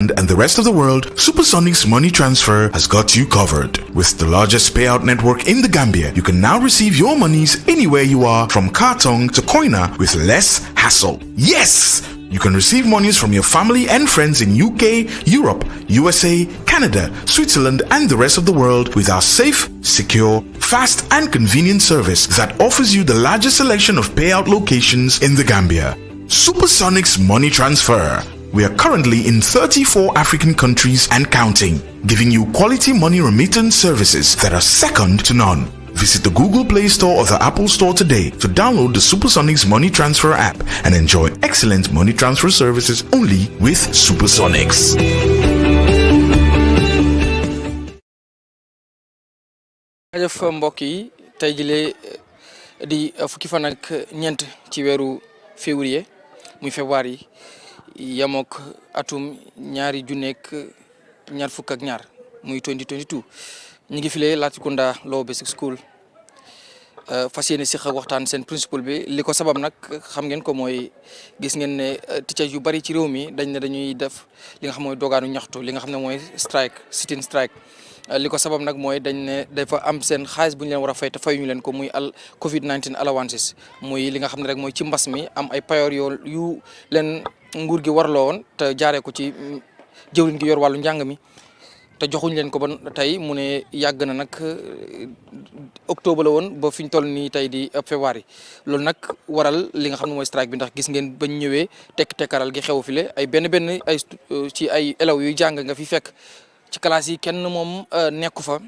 and the rest of the world, Supersonic's money transfer has got you covered. With the largest payout network in the Gambia, you can now receive your monies anywhere you are, from Kartong to Koina, with less hassle. Yes! You can receive monies from your family and friends in UK, Europe, USA, Canada, Switzerland, and the rest of the world with our safe, secure, fast, and convenient service that offers you the largest selection of payout locations in the Gambia. Supersonic's money transfer. We are currently in 34 African countries and counting, giving you quality money remittance services that are second to none. Visit the Google Play Store or the Apple Store today to download the Supersonics Money Transfer app and enjoy excellent money transfer services only with Supersonics. jërëjëf mbokk yi tey jii di fukki fan ak ñeent ci weeru février muy février yamook atum ñaari junneek ñaar fukk ak ñaar muy 2022 ñu ngi file Latrikunda Lower Basic School fas yéene si waxtaan seen principal bi li ko sabab nag xam ngeen ko mooy gis ngeen ne teachers yu bari ci réew mi dañ ne dañuy def li nga xam mooy dogaanu ñaxtu li nga xam ne mooy strike sit-in strike li ko sabab nag mooy dañ ne dafa am seen xaalis bu ñu leen war a fay te fayuñu leen ko muy Covid-19 allowances muy li nga xam ne rek mooy ci mbas mi am ay payoor yu leen nguur gi warloo woon te jaaree ko ci jëwriñ gi yor wàllu njàng mi te joxuñ leen ko ba tey mu ne yàgg na nag octobre la woon ba fi ñu toll nii tey di février loolu nag waral li nga xam ne mooy strike bi ndax gis ngeen bañ ñëwee tekkaral gi xew file ay benn ay ci ay élèves yuy jàng nga fi fekk ci classe yi kenn moom nekku fa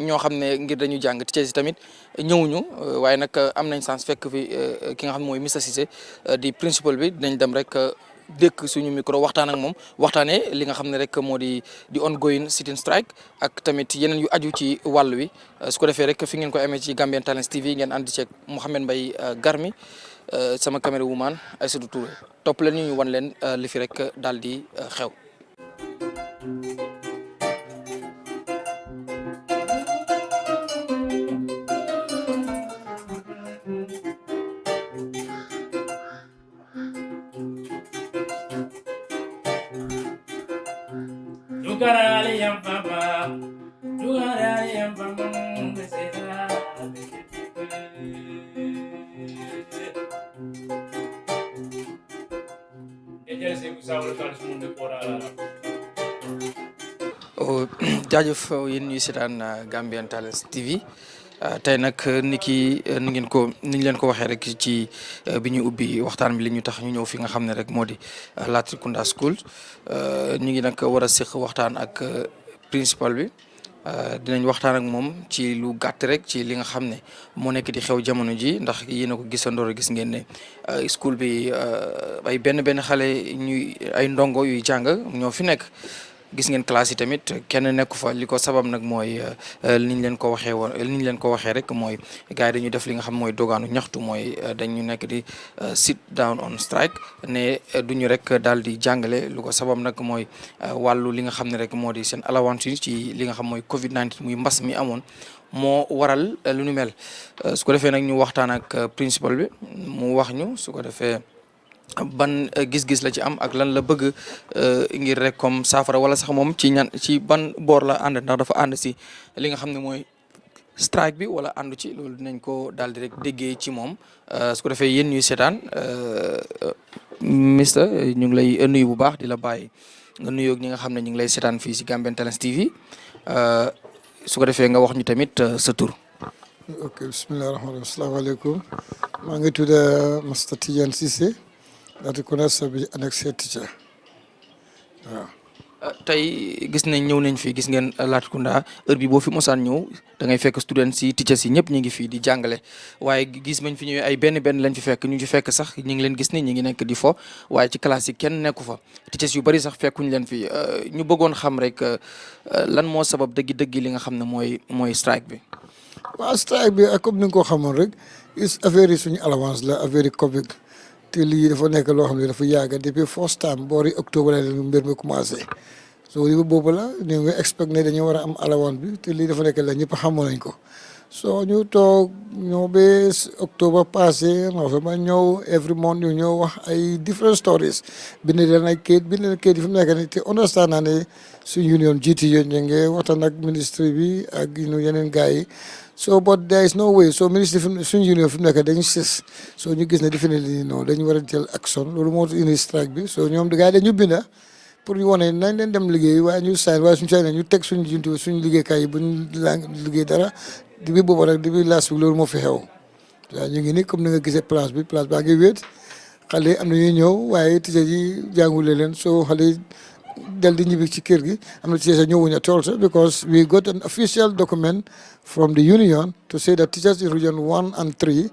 ñoo xam ne ngir dañu jàng ci si tamit ñëwuñu waaye nag am nañ chance fekk fi ki nga xam ne mooy Mr Cissé di principal bi dinañ dem rek dëkk suñu micro waxtaan ak moom waxtaanee li nga xam ne rek moo di ongoing sit-in strike ak tamit yeneen yu aju ci wàll wi su ko defee rek fi ngeen ko amee ci Gambian Talents TV ngeen ànd ceeg Mouhamed Mbaye Garmi sama caméra woman Aïssatou Touré topp leen ñu wan leen li fi rek daal di xew. jaajëf yéen ñuy seetaan Gambian Talents TV tey nag ni ñu leen ko waxee rek ci bi ñu ubbi waxtaan bi li ñu tax ñu ñëw fi nga xam ne rek moo di Latrikunda School ñu ngi nag war a séq waxtaan ak principal bi dinañ waxtaan ak moom ci lu gàtt rek ci li nga xam ne moo nekk di xew jamono ji ndax yéen a ko gisandoor gis ngeen ne school bi ay benn xale ay ndongo yuy jàng ñoo fi nekk. gis ngeen classe yi tamit kenn nekku fa li ko sabab nag mooy ni ñu leen ko waxee rek mooy gars yi dañuy def li nga xam mooy dogaanu ñaxtu mooy dañu nekk di sit down on strike ne duñu rek daal di jàngale lu ko sabab nag mooy wàllu li nga xam ne rek moo di seen allowance ci li nga xam mooy Covid-19 muy mbas mi amoon moo waral lu nu mel su ko defee nag ñu waxtaan ak principal bi mu wax ñu su ko defee ban gis-gis la ci am ak lan la bëgg ngir rek comme saafara wala sax moom ci ban boor la ànd ndax dafa ànd si li nga xam ne mooy strike bi wala àndu ci loolu dinañ ko daal di rek déggee ci moom su ko defee yéen ñuy seetaan mister ñu ngi lay nuyu bu baax di la bàyyi nga nuyoog ñi nga xam ne ñu ngi lay seetaan fii si Gambian Talents TV su ko defee nga wax ñu tamit sa tur. ok bismillahi rahmaani rahim asalaamaaleykum maa ngi tudd Mr Tidiane Cissé Latrikunda bi annexé teacher waaw. tey gis nañ ñëw nañ fi gis ngeen Latrikunda heure bi boo fi mosaan ñëw da ngay fekk students yi teachers yi ñëpp ñu ngi fii di jàngale waaye gis nañ fi ñëwee ay benn lañ fi fekk ñu ci fekk sax ñu ngi leen gis ni ñu ngi nekk di fo waaye ci classe yi kenn nekku fa teachers yu bari sax fekkuñ leen fi ñu bëggoon xam rek lan moo sabab dëgg li nga xam ne mooy strike bi. waaw strike bi comme ni nga ko xamoon rek affaire yi suñu allowance la affaire yi Covid te lii dafa nekk loo xam ne dafa yàgg depuis first time boori octobre la mbir mi commencé so lii boobu la ñu ngi expect ne dañu war a am allowance bi te lii dafa nekk la ñëpp xamoon nañ ko So ñu toog ñëw ba October passé November ñëw every month ñu ñëw wax ay different stories bind leen ay kayit bind leen kayit yi fi mu nekk nii te understand naa ne suñu union GT yooyu ñu ngi waxtaan ak ministre bi ak yeneen gars yi so but there is no way so ministre suñu union fi mu nekk dañu sës so ñu gis ne definitely dañu war a jël action loolu moo indi strike bi so ñoom gars yi dañu binda pour ñu wane nañ leen dem liggéey waaye ñu sign waaye suñu sign ñu teg suñu juntu suñu liggéeykaay yi bu ñu liggéey dara depuis boobu nag depuis last week loolu moo fi xew waaw ñu ngi ni comme ni nga gisee place baa ngi wéet xale am na ñuy ñëw waaye teacher yi jàngule leen so xale dal di ñibbi ci kër gi am na teacher ñëwuñu at all because we got an official document from the union to say that teachers in region 1 and 3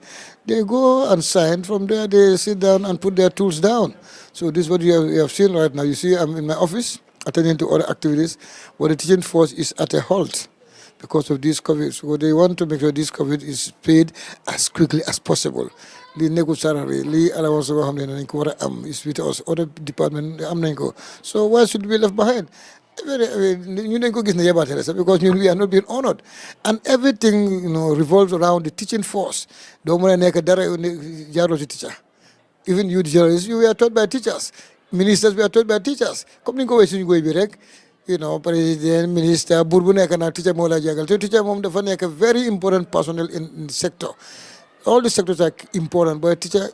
they go and sign from there they sit down and put their tools down so this is what you have seen right now you see I'm in my office attending to other activities but the teaching force is at a halt because of this COVID. So they want to make sure this COVID is paid as quickly as possible. Li nekkul salary li allowance boo xam ne nañ ko war a am is with us other department am nañ ko so why should we be left behind ñu dañ ko gis ne yabaate la sax because ñun we are not being honored and everything revolves around the teaching force doo mën a nekk dara jaaroo ci teacher even you journalists you were taught by teachers ministers were taught by teachers comme ni nga ko wéy suñu goy bi rek président ministre buur bu nekk nag teacher moo la jàngal te teacher moom dafa nekk very important personnel in the sector all the sectors are important but teacher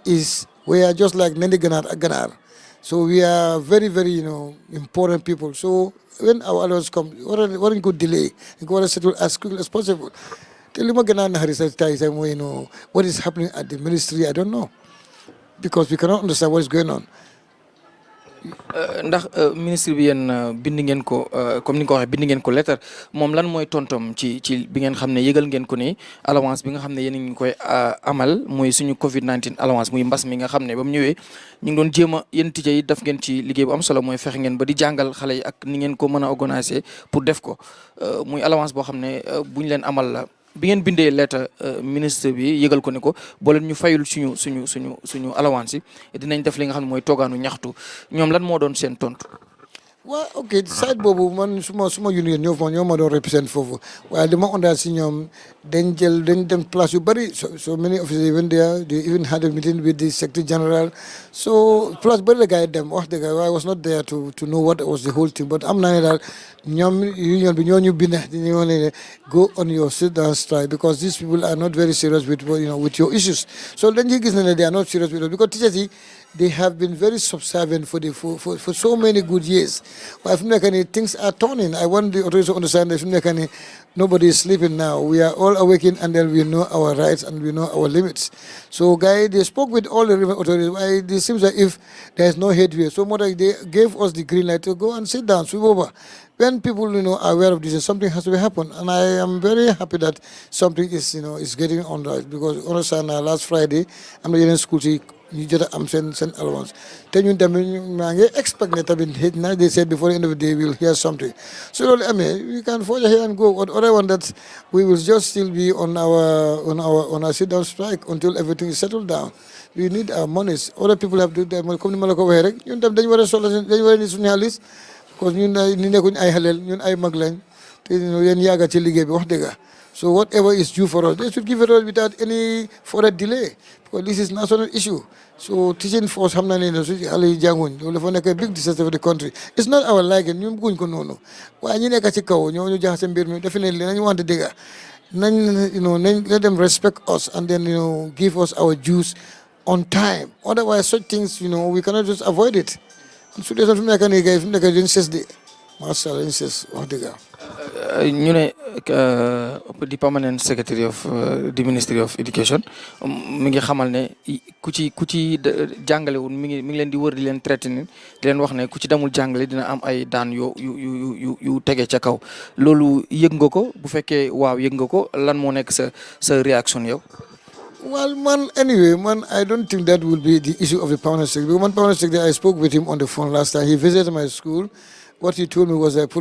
we are just like nendi ganaar ak ganaar so we are very very important people so when our allowance come waruñ ko delay dañ ko war a settle as quickly as possible te li ma gën a naxari sa tay sax mooy what is happening at the ministry I don't know because we cannot understand what is going on. ndax ministre bi yéen bind ngeen ko comme ni nga ko waxee bind ngeen ko lettre moom lan mooy tontom ci bi ngeen xam ne yëgal ngeen ko ni allowance bi nga xam ne yéen a ngi koy amal muy suñu Covid 19 allowance muy mbas mi nga xam ne ba mu ñëwee ñu ngi doon jéem a yéen tijjee yi def ngeen ci liggéey bu am solo mooy fexe ngeen ba di jàngal xale yi ak ni ngeen ko mën a organiser pour def ko muy allowance boo xam ne buñ leen amal la. bi ngeen bindee lettre ministre bi yëgal ko ne ko boo leen ñu fayul suñu allowance yi dinañ def li nga xam ne mooy toogaanu ñaxtu ñoom lan moo doon seen tontu. waaw ok side boobu man suma union ñoo ma doon represent foofu waaye li ma ondaal si ñoom dañ dem place yu bëri so many officers even there they even had a meeting with the secretary general so place bëri la gars yi dem wax dëgg I was not there to know what was the whole thing but am naa ne daal ñoom union bi ñoo ñu bind dañoo ne go on your sit down strike because these people are not very serious with your issues so dañ ciy gis ne they are not serious with us because teachers yi they have been very subservient for so many good years. But things are turning. I want the authorities to understand that nobody is sleeping now. We are all awakened and then we know our rights and we know our limits. So, guys, they spoke with all the authorities. It seems like if there is no headway, so more like they gave us the green light to go and sit down, sweep over. When people are aware of this, something has to happen, and I am very happy that something is getting on right because understand last Friday I'm not in school. You just am send allowance. Then you expect that they said before the end of the day we'll hear something. So we can forge ahead and go. What I want that we will just still be on our sit down strike until everything is settled down. We need our monies. Other people have to do that. Come you dañu wara solo dañu wara ni suñu xaliss because ñun ni nekkuñ ay xalel ñun ay mag lañ te yeen yaga ci liggéey bi wax dëgg. So whatever is due for us, they should give it us without any further delay. Because this is a national issue. So teaching force hamna ne xale janguñ loolu dafa nekk big disaster for the country. It's not our liking ñun bëgguñ ko noonu. Waaye ñi nekk ci kaw ñoo ñu jaxase mbir mi definitely nañu wante dëgg. Nañ let them respect us and then give us our dues on time. Otherwise such things we cannot just avoid it. So there's something like a macha allah wax dëgg ñu ne di permanent secretary of the Ministry of Education mi ngi xamal ne ku ci jàngalewul mi ngi leen di wër di leen traité di leen wax ne ku ci demul jàngale dina am ay daan yu tege ca kaw loolu yëg nga ko bu fekkee waaw yëg nga ko lan moo nekk sa réaction yow. Well, anyway, I don't think that will be the issue of the permanent secretary. One permanent secretary, I spoke with him on the phone last time. He visited my school. what he told me was that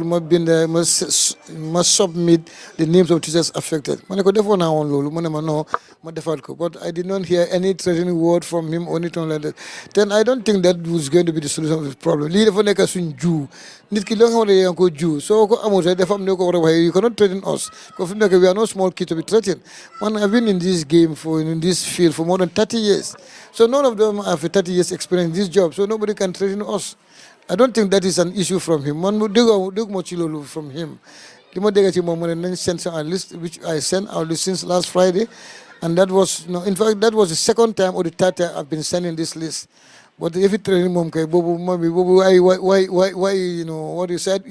must submit the names of teachers affected. But I did not hear any threatening word from him or anything like that. Then I don't think that was going to be the solution of the problem. So you cannot threaten us. Because we are not small kids to be threatened. I've been in this game in this field for more than 30 years. So none of them have a 30 years experience in this job. So nobody can threaten us. I don't think that is an issue from him. One would do much from him. The sent a list which I sent out since last Friday, and that was in fact that was the second time or the third time I've been sending this list. But if it training mom why what you said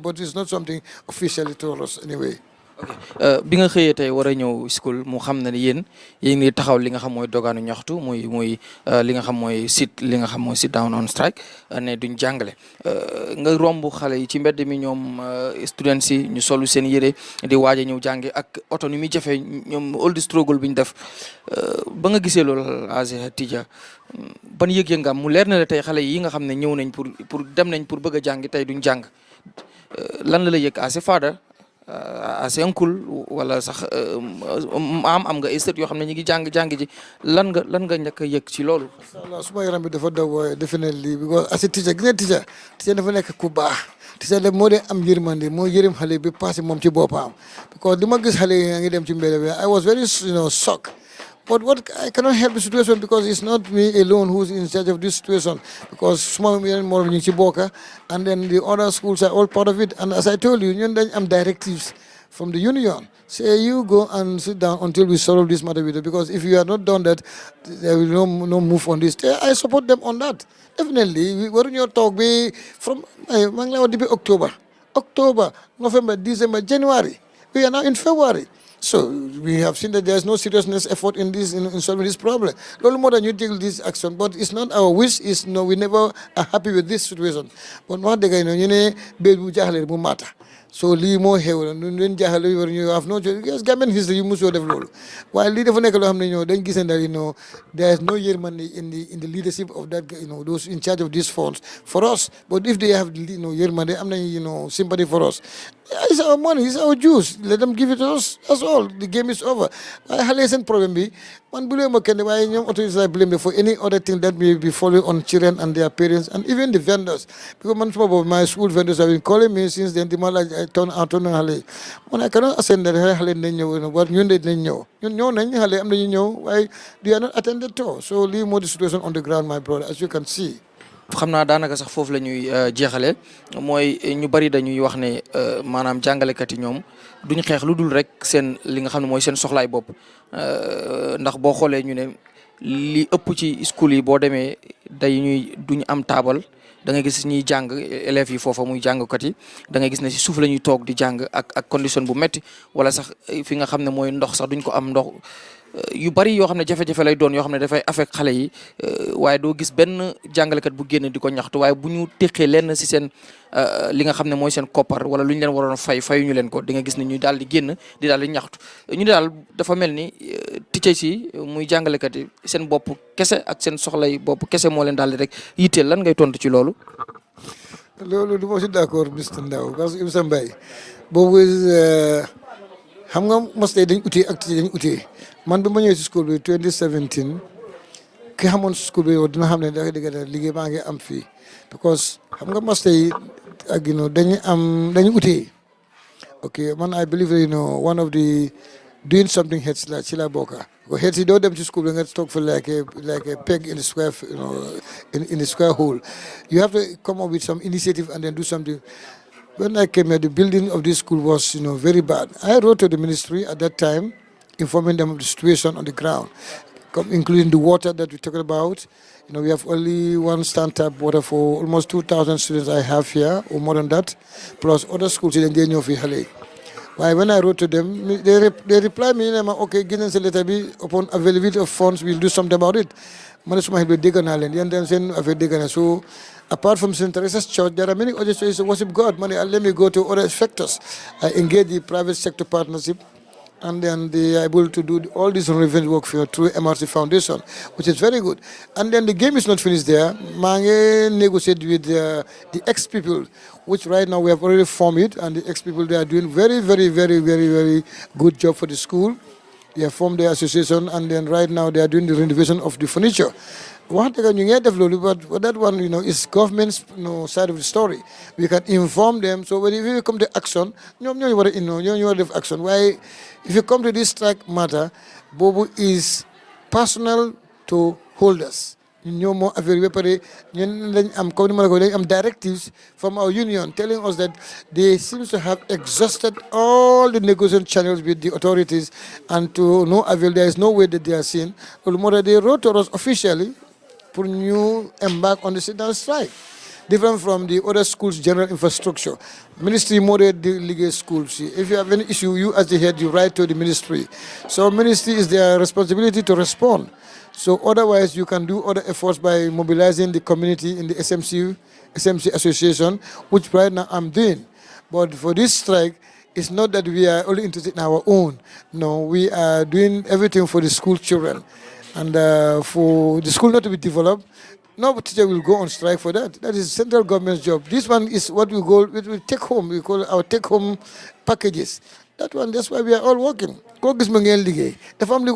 but it's not something officially told us anyway. ok bi nga xëyee tey war a ñëw school mu xam ne yéen ngi taxaw li nga xam mooy dogaanu ñaxtu muy li nga xam mooy sit down on strike ne duñ jàngale nga romb xale yi ci mbedd mi ñoom students yi ñu solu seen yére di waaj a ñëw jàngi ak oto ni muy jafe ñoom all the struggle bi ñu def ba nga gisee loolu Aze Tija ban yëg-yëg nga am mu leer na la tey xale yi nga xam ne ñëw nañ pour dem nañ pour bëgg a jàngi tey duñ jàng lan la yëg as a father as uncle wala sax am nga ay sët yoo xam ne ñu ngi jàng ji lan nga njëkk a yëg ci loolu. suma yaram bi dafa daw definitely because as a teacher gis nga teacher dafa nekk ku baax teacher de moo dee am yërmande moo yërëm xale bi passé moom ci boppam because li ma gis xale yi nga ngi dem ci mbedd bi I was very shocked. But I cannot help the situation because it's not me alone who's in charge of this situation. Because small and then the other schools are all part of it. And as I told you, I'm directives from the union. Say you go and sit down until we solve this matter with it. Because if you are not done that, there will no move on this. I support them on that. Definitely. We're in your talk from October, November, December, January. We are now in February. So we have seen that there is no seriousness effort in solving this problem. No more than you take this action, but it's not our wish. We never are happy with this situation. But what the guy matter. So lii moo xew nu leen jaaxale war ñu have no choice government history yu mosoo def loolu waaye lii dafa nekk loo xam ne dañ gis ne there is no yërmande in the leadership of that those in charge of these funds for us. But if they have yërmande am nañ sympathy for us. It's our money, it's our juice. Let them give it to us. That's all. The game is over. I have a problem bi man blame why authorities I blame them for any other thing that may be falling on children and their parents and even the vendors. Because my school vendors have been calling me since then. I turn hale. When I cannot ascend that hale nenyo, what you did nenyo. You know hale am why they are not attended to. So leave more the situation on the ground, my brother, as you can see. xam naa daanaka sax foofu la ñuy jeexale mooy ñu bari dañuy wax ne maanaam jàngalekat yi ñoom duñ xeex lu dul rek seen li nga xam ne mooy seen soxlaay bopp ndax boo xoolee ñu ne li ëpp ci school yi boo demee duñ am taabal da nga gis ñuy jàng élèves yi foofa muy jàngkat yi da nga gis ne si suuf la ñuy toog di jàng ak condition bu metti wala sax fi nga xam ne mooy ndox sax duñ ko am ndox yu bari yoo xam ne jafe-jafe lay doon yoo xam ne dafay affect xale yi waaye doo gis benn jàngalekat bu génn di ko ñaxtu waaye bu ñu teqee lenn si seen li nga xam ne mooy seen koppar wala lu ñu leen waroon fayuñu leen ko di nga gis ne ñu daal di génn di daal di ñaxtu ñu daal dafa mel ni teachers yi muy jàngalekat yi seen bopp kese ak seen soxlay bopp kese moo leen daal di rek yitteel lan ngay tontu ci loolu. loolu du ma si d'accord Mr Ndaw parce que Mr Mbaye boobu xam nga mos tey dañ utee man bi ma ñëwee si school bi 2017 ki xamoon school bi dina xam ne dafa dëgg liggéey baa ngi am fii because xam nga mos tey ak dañu utee ok man I believe one of the doing something heads la ci la bokka because heads yi doo dem ci school bi nga toog for like a peg in the square in the square hole. You have to come up with some initiative and then do something. When I came here, the building of this school was, very bad. I wrote to the ministry at that time, informing them of the situation on the ground, including the water that we're talking about. We have only one stand-up water for almost 2,000 students I have here, or more than that, plus other schools in the New York. When I wrote to them, they replied me, okay, give us a letter, upon availability of funds, we'll do something about it. So, apart from St. Teresa's Church, there are many other churches to worship God. Let me go to other sectors. I engage the private sector partnership and then they are able to do all this renovation work through MRC Foundation, which is very good. And then the game is not finished there. Mange negotiate with the ex-people, which right now we have already formed it, and the ex-people, they are doing very good job for the school. They have formed their association, and then right now they are doing the renovation of the furniture. One thing you get but that one, is government's side of the story. We can inform them. So when we come to action, you have action. Why, if you come to this strike matter, Bobo is personal to holders. More directives from our union telling us that they seem to have exhausted all the negotiation channels with the authorities, and to no avail. There is no way that they are seen. They wrote to us officially for new embark on the sit-down strike, different from the other schools' general infrastructure. Ministry more delegate schools. If you have any issue, you as the head, you write to the ministry. So ministry is their responsibility to respond. So otherwise, you can do other efforts by mobilizing the community in the SMC association, which right now I'm doing. But for this strike, it's not that we are only interested in our own. No, we are doing everything for the school children. And for the school not to be developed, no teacher will go on strike for that. That is central government's job. This one is what we take home. We call our take home packages. That one, that's why we are all working. Ko gis ma ngeen liggéey dafa am li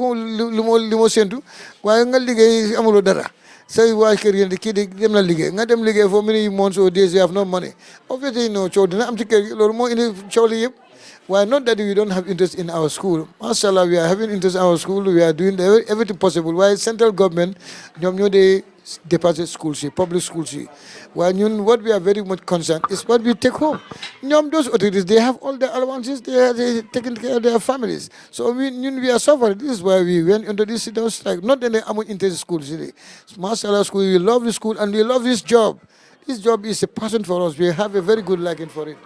mo sentu waaye nga liggéey amuloo dara say waa kër yéen kii di dem na liggéey nga dem liggéey for many months or days you have no money. Obviously, coow dina am ci kër gi loolu moo indi coow li yëpp. Why not that we don't have interest in our school? Mashallah, we are having interest in our school. We are doing everything possible. Why central government, they deposit schools, public schools. Why what we are very much concerned is what we take home. Those authorities, they have all their allowances. They are taking care of their families. So we are suffering. This is why we went into this sit-down strike. Not that I'm interested in schools. Mashallah, school, we love the school and we love this job. This job is a passion for us. We have a very good liking for it.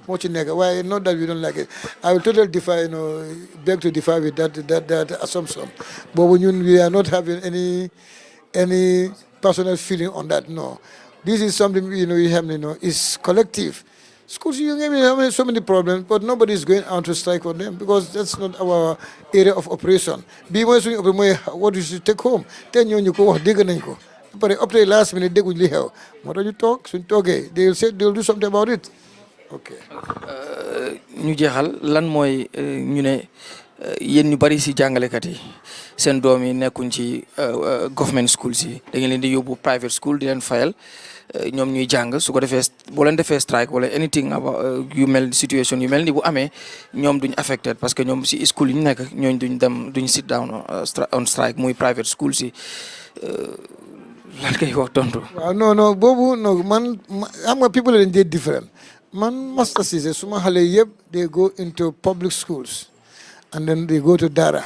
Why not that we don't like it? I will totally beg to differ with that assumption. But when we are not having any personal feeling on that, no. This is something we have, is collective. Schools, you have so many problems, but nobody is going out to strike on them because that's not our area of operation. What you should take home? 10 years you but up to the last minute, they will help. What do you talk? They will say they'll do something about it. Okay. ñu jeexal lan mooy ñu ne yéen ñu bari si jàngalekat yi seen doom yi nekkuñ ci government schools yi da ngeen leen di yóbbu private school di leen fayal ñoom ñuy jàng su ko defee boo leen defee strike wala anything about yu mel situation yu mel ni bu amee ñoom duñ affected parce que ñoom si school yi ñu nekk ñooñ duñ sit down on strike muy private schools yi. Lan kay wax tontu. No, boobu no man am nga people are different. Man master Cissé suma xale yëpp they go into public schools and then they go to Dara.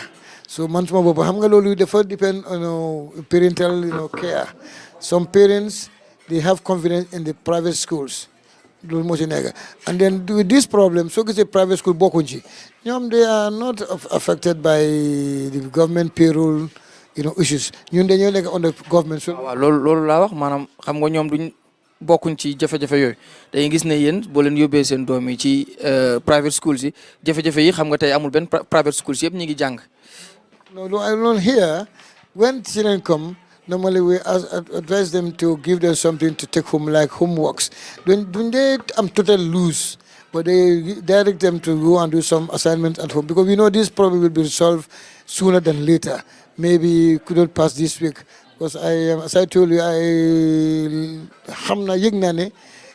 So man suma boobu xam nga loolu dafa depend on parental care. Some parents they have confidence in the private schools. loolu moo ci nekk and then with this problem soo gisee private school bokkuñ ci ñoom they are not affected by the government payroll issues ñun dañoo nekk on the government. waaw loolu laa wax maanaam xam nga ñoom duñ bokkuñ ci jafe-jafe yooyu dañuy gis ne yéen boo leen yóbbee seen doom yi ci private schools yi jafe-jafe yi xam nga tey amul benn private schools yëpp ñu ngi jàng. No, I don't hear when children come. Normally, we advise them to give them something to take home, like homeworks. Don't they? I'm totally loose, but they direct them to go and do some assignments at home because we know this problem will be resolved sooner than later. Maybe couldn't pass this week because as I told you,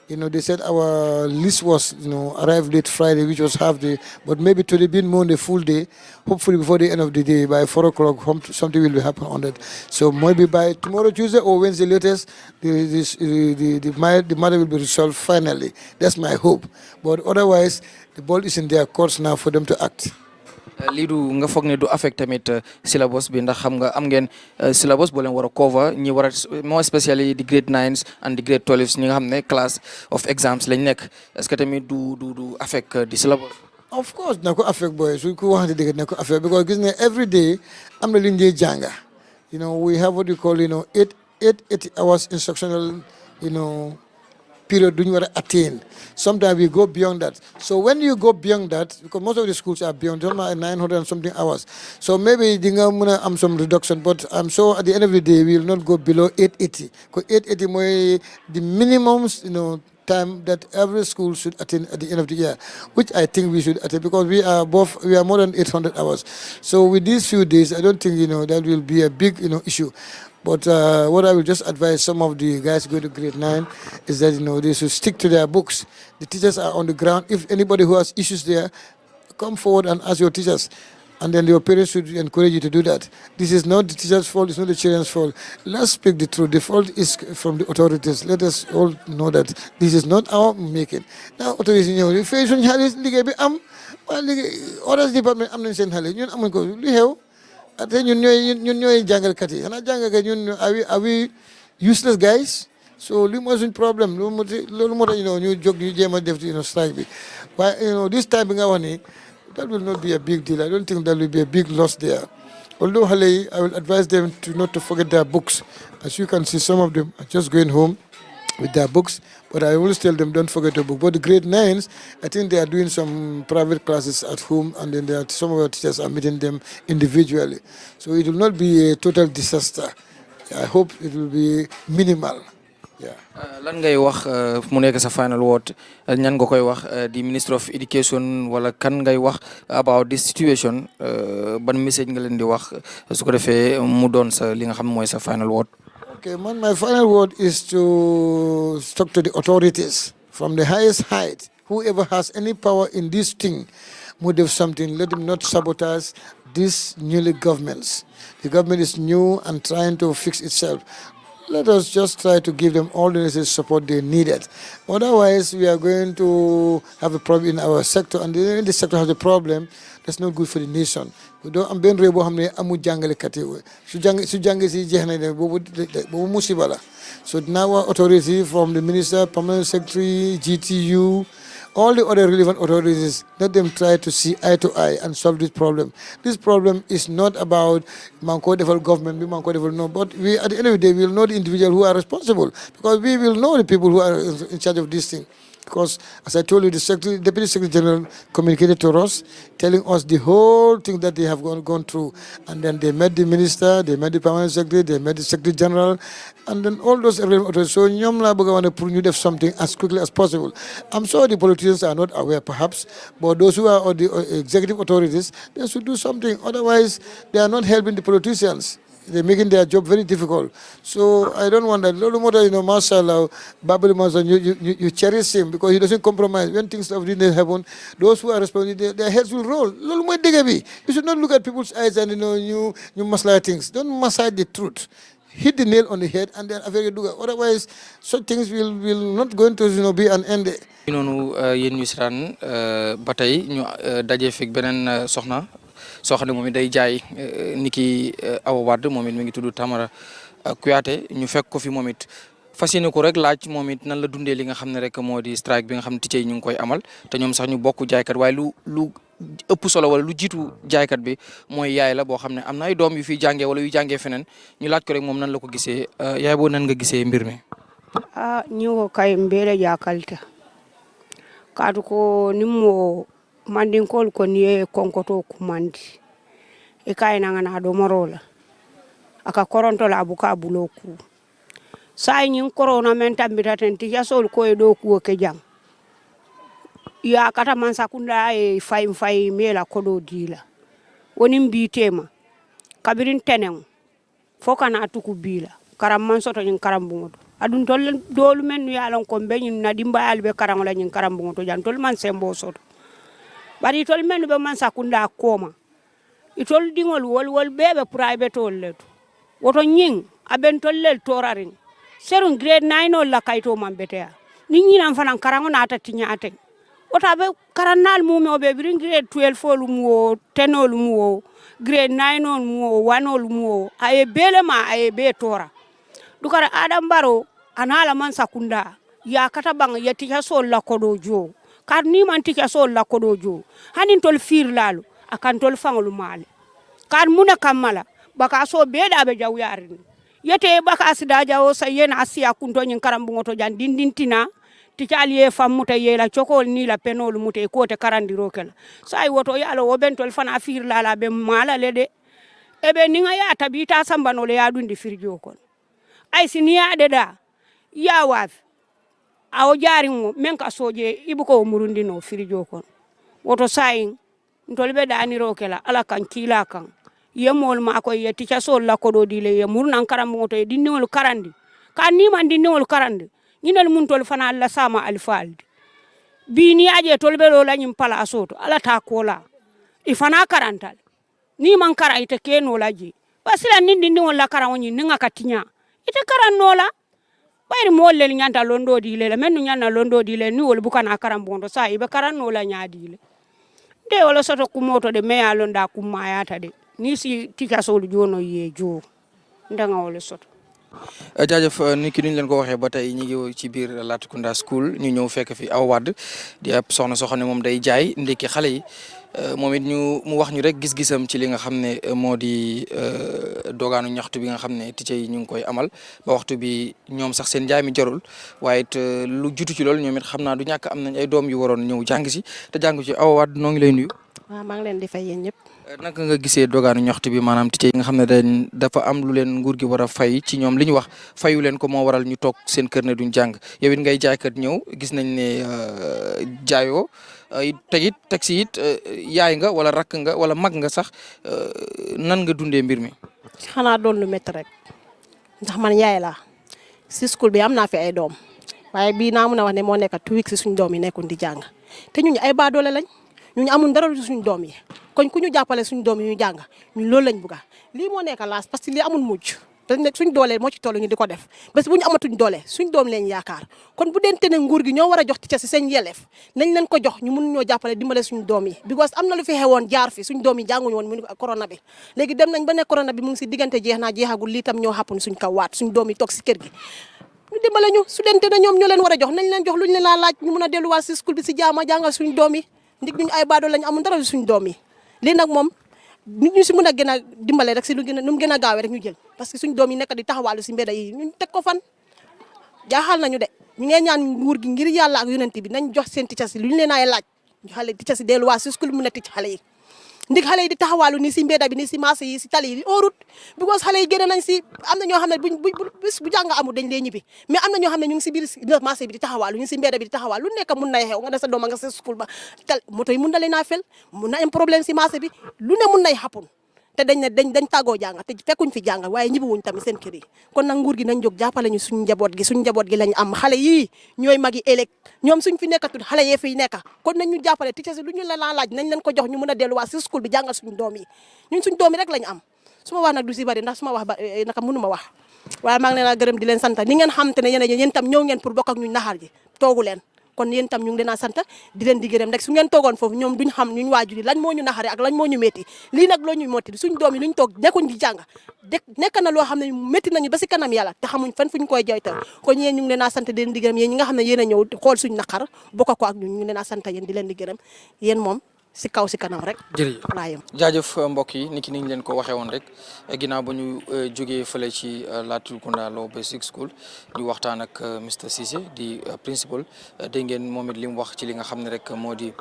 they said our list was, arrived late Friday, which was half day, but maybe today being more the full day. Hopefully before the end of the day, by 4 o'clock, something will happen on that. So maybe by tomorrow, Tuesday or Wednesday latest, the matter will be resolved finally. That's my hope. But otherwise, the ball is in their courts now for them to act. lii du nga foog ne du affect tamit syllabus bi ndax xam nga am ngeen syllabus boo leen war a cover ñi war a more especially the grade 9s and the grade 12s ñi nga xam ne class of exams lañ nekk est-ce que tamit du affect the syllabus. Of course na ko affect boy su ko waxante dëgg na ko affect because gis nga every day am na li ñu jànga we have what we call 8 hours instructional period do you want to attain. Sometimes we go beyond that. So when you go beyond that, because most of the schools are beyond 900 and something hours. So maybe some reduction, but I'm sure at the end of the day we will not go below 880. Because 880 more the minimum, time that every school should attain at the end of the year, which I think we should attain because we are more than 800 hours. So with these few days, I don't think that will be a big issue. But what I will just advise some of the guys go to grade 9 is that they should stick to their books. The teachers are on the ground. If anybody who has issues there, come forward and ask your teachers. And then your parents should encourage you to do that. This is not the teacher's fault, it's not the children's fault. Let's speak the truth. The fault is from the authorities. Let us all know that this is not our making. Now, authorities, the face when others department, I'm not saying, I'm going to go, I think jungle kati. And are we useless guys? So we mustn't problem. You joke, you strike me. But this time that will not be a big deal. I don't think that will be a big loss there. Although I will advise them not to forget their books. As you can see, some of them are just going home with their books, but I always tell them don't forget your book. But the grade 9s, I think they are doing some private classes at home, and then some of our teachers are meeting them individually. So it will not be a total disaster. I hope it will be minimal. Yeah. Lan ngay wax mu nekk sa final word ñan nga koy wax di Minister of Education wala kan ngay wax about this situation ban message nga leen di wax su ko defee mu doon sa li nga xam mooy sa final word. Okay, my final word is to talk to the authorities from the highest height. Whoever has any power in this thing, would have something. Let them not sabotage these newly governments. The government is new and trying to fix itself. Let us just try to give them all the necessary support they needed. Otherwise, we are going to have a problem in our sector, and if the sector has a problem, that's not good for the nation. I'm being able to amu jangale kati. Su jangi si jehna de bobu musibala. So now our authority from the minister, permanent secretary, GTU, all the other relevant authorities, let them try to see eye to eye and solve this problem. This problem is not about Manko level government, Manko level no, but we at the end of the day we will know the individuals who are responsible because we will know the people who are in charge of this thing. Because, as I told you, the Deputy Secretary General communicated to us, telling us the whole thing that they have gone through. And then they met the Minister, they met the Permanent Secretary, they met the Secretary General, and then all those authorities. So, you have something as quickly as possible. I'm sure the politicians are not aware, perhaps, but those who are on the executive authorities, they should do something. Otherwise, they are not helping the politicians. They're making their job very difficult. So I don't want that. Lolo Mota, mashallah, Babel Mazan, you cherish him because he doesn't compromise. When things of didn't happen, those who are responsible, their heads will roll. Lolo Mota Degabi. You should not look at people's eyes and you masala things. Don't massage the truth. Hit the nail on the head and then otherwise such things will not going to be an end. Noonu yéen ñu siraan ba tey ñu daje fekk beneen soxna soo xam ne moom it day jaay niki Awa Wade moom it mi ngi tudd Tamara Kouyaté ñu fekk ko fi moom it fas yéene ko rek laaj moom it nan la dundee li nga xam ne rek moo di strike bi nga xam ne teacher yi ñu ngi koy amal te ñoom sax ñu bokk jaaykat waaye lu ëpp solo wala lu jiitu jaaykat bi mooy yaay la boo xam ne am na ay doom yu fiy jàngee wala yu jàngee feneen ñu laaj ko rek moom nan la ko gisee yaay boo nan nga gisee mbir mi. ñu ko kay mbele jaakalta kaatu ko nimmo mandinkol ko niye konkoto kumandi e kay nangana do morola aka koronto la buka buloku say nyin corona men tambita tenti ya sol ko e do ku ke jang ya kata man sakunda e fay mela kodo dila woni mbitema kabirin tenen fokana tuku bila karam man soto nyin karam bungoto adun tol dolu men ya lon ko be nyin na dimba albe karam la nyin karam bungoto jan tol man sembo soto bari tol men be man sakunda koma itol dingol wol bebe private tol leto woto nyin aben tol lel toraring serun grade 9 ol la kayto man betea ni nyina fanan karango na tati nyaate wota be karannal mu me be birin grade 12 folu mu 10 ol mu grade 9 ol mu 1 ol mu aye bele ma aye be tora dukara adam baro anala man sakunda ya kata bang yati ha sol la kodo jo kar ni man tika sol la kodo jo hanin tol fir lalu akan tol fanglu male kar muna kamala baka so be da be jaw yarin yete baka sida jawo sayena asiya kunto nyin karambu ngoto jan dindintina tical ye fam muta ye la chokol ni la penol muta ko te karandiro kala sai woto yalo wo bentol fana fir la be mala le de ebe ninga ya tabita sambano le ya dundi firjo kon ay siniya de da ya waf awo jari mo men ka soje ibuko murundi no firjo kon woto sai ntol be da ni rokela ala kan kila kan yemol ma ko ye tica sol la ko do dile ye murnan karam moto e dinol karandi kan ni man dinol karandi ñinal mun tol fana alla sama alfaldi bi ni aje tol be lo lañim pala asoto ala ta kola i fana karantal ni man kara ite keno laji basila nindi ni wala kara woni ninga katinya ite karan nola bayri molle nyanta londo di le men nyana londo di le ni wol bukana karam bondo sa ibe karan nola nyaadi le de wala soto ku moto de me alonda ku mayata de ni si tika solu jono ye jo ndanga wala soto jaajëf ni ki ñu leen ko waxee ba tey ñu ngi ci biir Latrikunda School ñu ñëw fekk fi Awa Wade di ab soxna soo xam ne moom day jaay ndekki xale yi moom it mu wax ñu rek gis-gisam ci li nga xam ne moo di dogaanu ñaxtu bi nga xam ne ticca yi ñu ngi koy amal ba waxtu bi ñoom sax seen jaay mi jarul waaye it lu jutu ci loolu ñoom it xam naa du ñàkk am nañ ay doom yu waroon ñëw jàng si te jàng ci Awa Wade noo ngi lay nuyu. waaw maa ngi leen di fay yéen ñëpp. naka nga gisee dogaanu ñaxtu bi maanaam ticca yi nga xam ne dafa am lu leen nguur gi war a fay ci ñoom li ñu wax fayu leen ko moo waral ñu toog seen kër ne duñ jàng yow it ngay jaaykat ñëw gis nañ ne jaayoo tegit taxi it yaay nga wala rakk nga wala mag nga sax nan nga dundee mbir mi. xanaa doon lu métti rek ndax man yaay laa si school bi am naa fi ay doom waaye bii naa mun a wax ne moo nekk 2 weeks si suñu doom yi nekkul di jàng te ñun ay baadoole lañ ñun amul dara lu suñu doom yi kon ku ñu jàppale suñu doom yi ñu jàng ñun loolu lañ bëgg lii moo nekk laas parce que lii amul mujj te nekk suñ doole moo ci toll ñu di ko def bés bu ñu amatuñ doole suñ doom leen yaakaar kon bu dente ne nguur gi ñoo war a jox ticca si seen yelleef nañ leen ko jox ñu mun ñoo jàppale dimbale suñu doom yi because am na lu fi xewoon jaar fi suñ doom yi jànguñu woon mu corona bi léegi dem nañ ba ne corona bi mu ngi si diggante jeex naa jeexagul lii tam ñoo xàppun suñ kaw waat suñ doom yi toog si kër gi ñu dimbale ñu su dente ne ñoom ñoo leen war a jox nañ leen jox luñ leen laa laaj ñu mun a delluwaat si school bi si jaama jàngal suñ doom yi ndig ñu ay baadoo lañ amul dara suñ doom yi lii nag moom nit ñu si mën a gën a dimbale rek si lu gën a nu mu gën a gaawee rek ñu jël parce que suñ doom yi nekk di taxawaalu si mbedd yi ñu teg ko fan jaaxal nañu de ñu ngeen ñaan nguur gi ngir yàlla ak yonent bi nañ jox seen ticca si lu ñu leen ay laaj xale ticca si delluwaat si school mu ne ticc xale yi ndig xale yi di taxawaalu nii si mbedd bi nii si marché yi si tali yi orut because xale yi génn nañ si am na ñoo xam ne bu jàng amul dañ lee ñibbi mais am na ñoo xam ne ñu ngi si biir marché bi di taxawaalu ñu ngi si mbedd bi di taxawaalu lu nekk mun na xew nga def sa doom nga sa school ba tel moto yi mun na leen a fel mun na am problème si marché bi lu ne mun nay xapun te dañ tàggoo jàng te fekkuñ fi jàng waaye ñibbi wuñ tamit seen kër yi kon nag nguur gi nañ jóg jàppale ñu suñ njaboot gi lañ am xale yii ñooy magi ëllëg ñoom suñ fi nekkatul xale yee fiy nekka kon nañ ñu jàppale ticca si lu ñu la laaj nañ leen ko jox ñu mën a delluwaat si school bi jàngal suñ doom yi ñun suñ doom yi rek lañ am su ma wax nag du si bari ndax su ma wax ba naka mënu ma wax waaye maa ngi leen a gërëm di leen sant ni ngeen xam te ne yéen tam ñëw ngeen pour bokk ak ñu naxar ji toogu leen kon yéen tam ñu ngi leen a sant di leen di gërëm rek su ngeen toogoon foofu ñoom duñ xam ñun waajur yi lañ moo ñu naxare ak lañ moo ñu métti lii nag loo ñu métti suñ doom yi luñ toog nekkuñ di jàng nekk na loo xam ne métti nañu ba si kanam yàlla te xamuñ fan fuñ koy joytal kon yéen ñu ngi leen a sant di leen di gërëm yéen ñi nga xam ne yéen a ñëw xool suñ naqar bokk ko ak ñun ñu ngi leen a sant yéen di leen di gërëm yéen moom si kaw si kanam rek. jërëjëf laa yem jaajëf mbokk yi ni ki niñ leen ko waxee woon rek ginnaaw ba ñu jógee fële ci Latrikunda Law Basic School di waxtaan ak Mr Cissé di principal dégg ngeen moom it li mu wax ci li nga xam ne rek moo di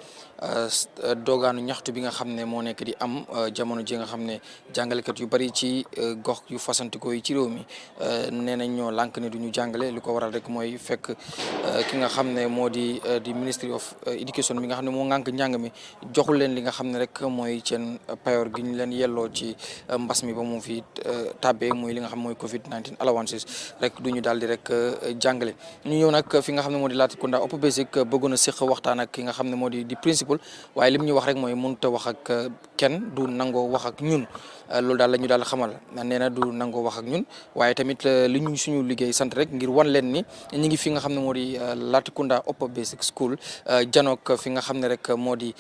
dogaanu ñaxtu bi nga xam ne moo nekk di am jamono ji nga xam ne jàngalekat yu bari ci gox yu fasantikoo yi ci réew mi nee nañ ñoo lànk ne du ñu jàngale li ko waral rek mooy fekk ki nga xam ne moo di Ministry of Education bi nga xam ne moo ŋànk njàng mi joxul leen li nga xam ne rek mooy seen payoor gi ñu leen yelloo ci mbas mi ba mu fi tàbbee muy li nga xam mooy Covid-19 allowances rek du ñu daal di rek jàngale ñu ñëw nag fi nga xam ne moo di Latrikunda Upper Basic bëggoon a séq waxtaan ak ki nga xam ne moo di principal waaye lim ñu wax rek mooy mënut a wax ak kenn du nangoo wax ak ñun loolu daal la ñu daal xamal nee na du nangoo wax ak ñun waaye tamit li ñu suñu liggéey sant rek ngir wan leen ni ñu ngi fi nga xam ne moo di Latrikunda Upper Basic School janook fi nga xam ne rek moo di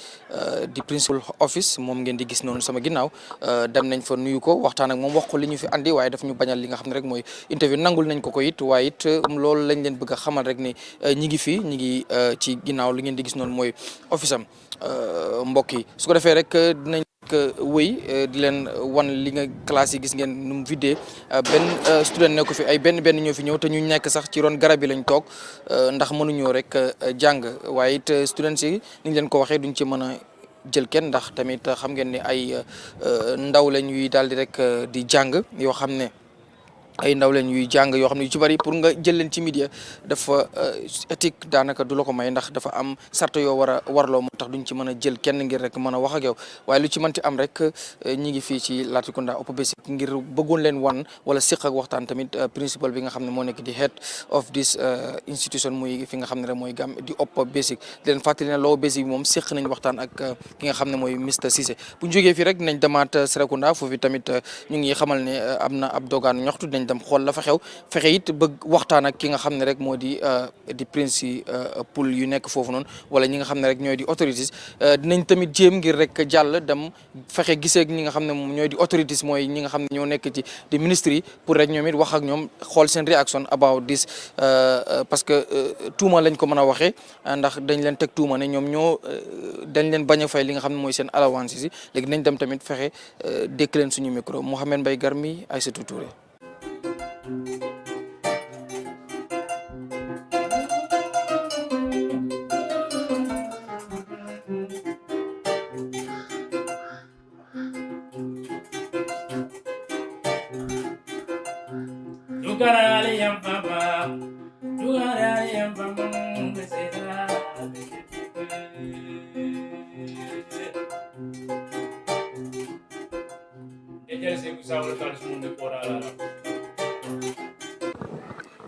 principal office moom ngeen di gis noonu sama ginnaaw dem nañ fa nuyu ko waxtaan ak moom wax ko li ñu fi andi waaye daf ñu bañal li nga xam ne rek mooy interview nangul nañ ko it waaye it loolu lañ leen bëgg a xamal rek ni ñi ngi fi ñi ngi ci ginnaaw li ngeen di gis noonu mooy office am mbokk yi su ko defee rek dinañ wëy di leen wan li nga classe yi gis ngeen nu mu vidé benn student nekku fi ay benn ñoo fi ñëw te ñu nekk sax ci ron garab yi lañ toog ndax mënuñoo rek jàng waaye it students yi ni ñu leen ko waxee duñ ci mën a jël kenn ndax tamit xam ngeen ni ay ndaw lañ yuy daal di rek di jàng yoo xam ne ay ndaw leen yuy jàng yoo xam ne yu ci bari pour nga jël leen ci media dafa éthique daanaka du la ko may ndax dafa am sart yoo war a warloo moo tax duñ ci mën a jël kenn ngir rek mën a wax ak yow waaye lu ci mënti am rek ñi ngi fii ci Latrikunda Upper Basic ngir bëggoon leen wan wala siq ak waxtaan tamit principal bi nga xam ne moo nekk di head of this institution muy fi nga xam ne rek mooy di Upper Basic di leen fàttali ne Lower Basic bi moom siq nañ waxtaan ak ki nga xam ne mooy Mr Cissé bu ñu jógee fii rek nañ demaat Serekunda foofu tamit ñu ngi xamal ne am na ab dogaanu ñaxtu dem xool la fa xew fexe it bëgg waxtaan ak ki nga xam ne rek moo di principal yu nekk foofu noonu wala ñi nga xam ne rek ñooy di autorities dinañ tamit jéem ngir rek jàll dem fexe gisee ak ñi nga xam ne moom ñooy di autorities mooy ñi nga xam ne ñoo nekk ci di ministre yi pour rek ñoom it wax ak ñoom xool seen réaction about this parce que tuuma lañ ko mën a waxee ndax dañ leen teg tuuma ne ñoom dañ leen bañ a fay li nga xam ne mooy seen allowances yi léegi nañ dem tamit fexe dékk leen suñu micro Mouhamed Mbaye Garmi Aïssatou Touré.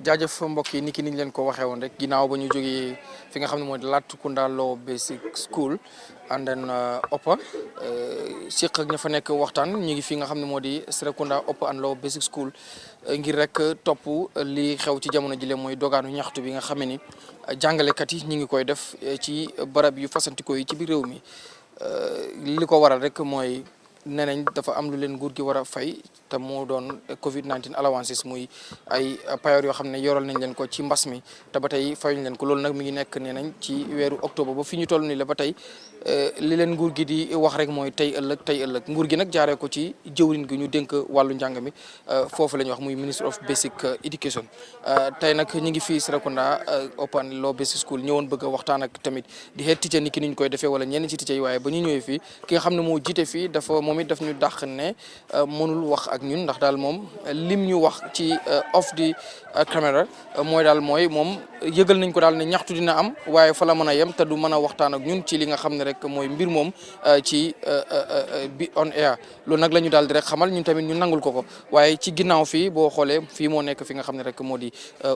jaajëf mbokk yi niki niñ leen ko waxee woon rek ginnaaw ba ñu jógee fi nga xam ne mooy Latrikunda Lower Basic School and then Upper siq ak ña fa nekk waxtaan ñu ngi fi nga xam ne moo di Serekunda Upper and Lower Basic School ngir rek topp li xew ci jamono jile mooy dogaanu ñaxtu bi nga xam ni jàngalekat yi ñu ngi koy def ci barab yu fasantikoo yi ci biir réew mi li ko waral rek mooy nee nañ dafa am lu leen nguur gi war a fay te moo doon Covid-19 allowances muy ay payoor yoo xam ne yoral nañ leen ko ci mbas mi te ba tey fayuñ leen ko loolu nag mi ngi nekk nee nañ ci weeru octobre ba fi ñu toll nii la ba tey li leen nguur gi di wax rek mooy tey ëllëg nguur gi nag jaaree ko ci jëwriñ gi ñu dénk wàllu njàng mi foofu la ñuy wax muy Minister of Basic Education tey nag ñu ngi fii Serekunda Upper and Lower Basic School ñëwoon bëgg a waxtaan ak tamit di head teacher ni ki niñ koy defee wala ñenn ci teacher yi waaye ba ñu ñëwee fii ki nga xam ne moo jiite fii moom it daf ñu dàq ne mënul wax ak ñun ndax daal moom lim ñu wax ci off the camera mooy daal mooy moom yëgal nañ ko daal ne ñaxtu dina am waaye fa la mën a yem te du mën a waxtaan ak ñun ci li nga xam ne rek mooy mbir moom ci bi on air loolu nag la ñu daal di rek xamal ñun tamit ñu nangul ko waaye ci ginnaaw fii boo xoolee fii moo nekk fi nga xam ne rek moo di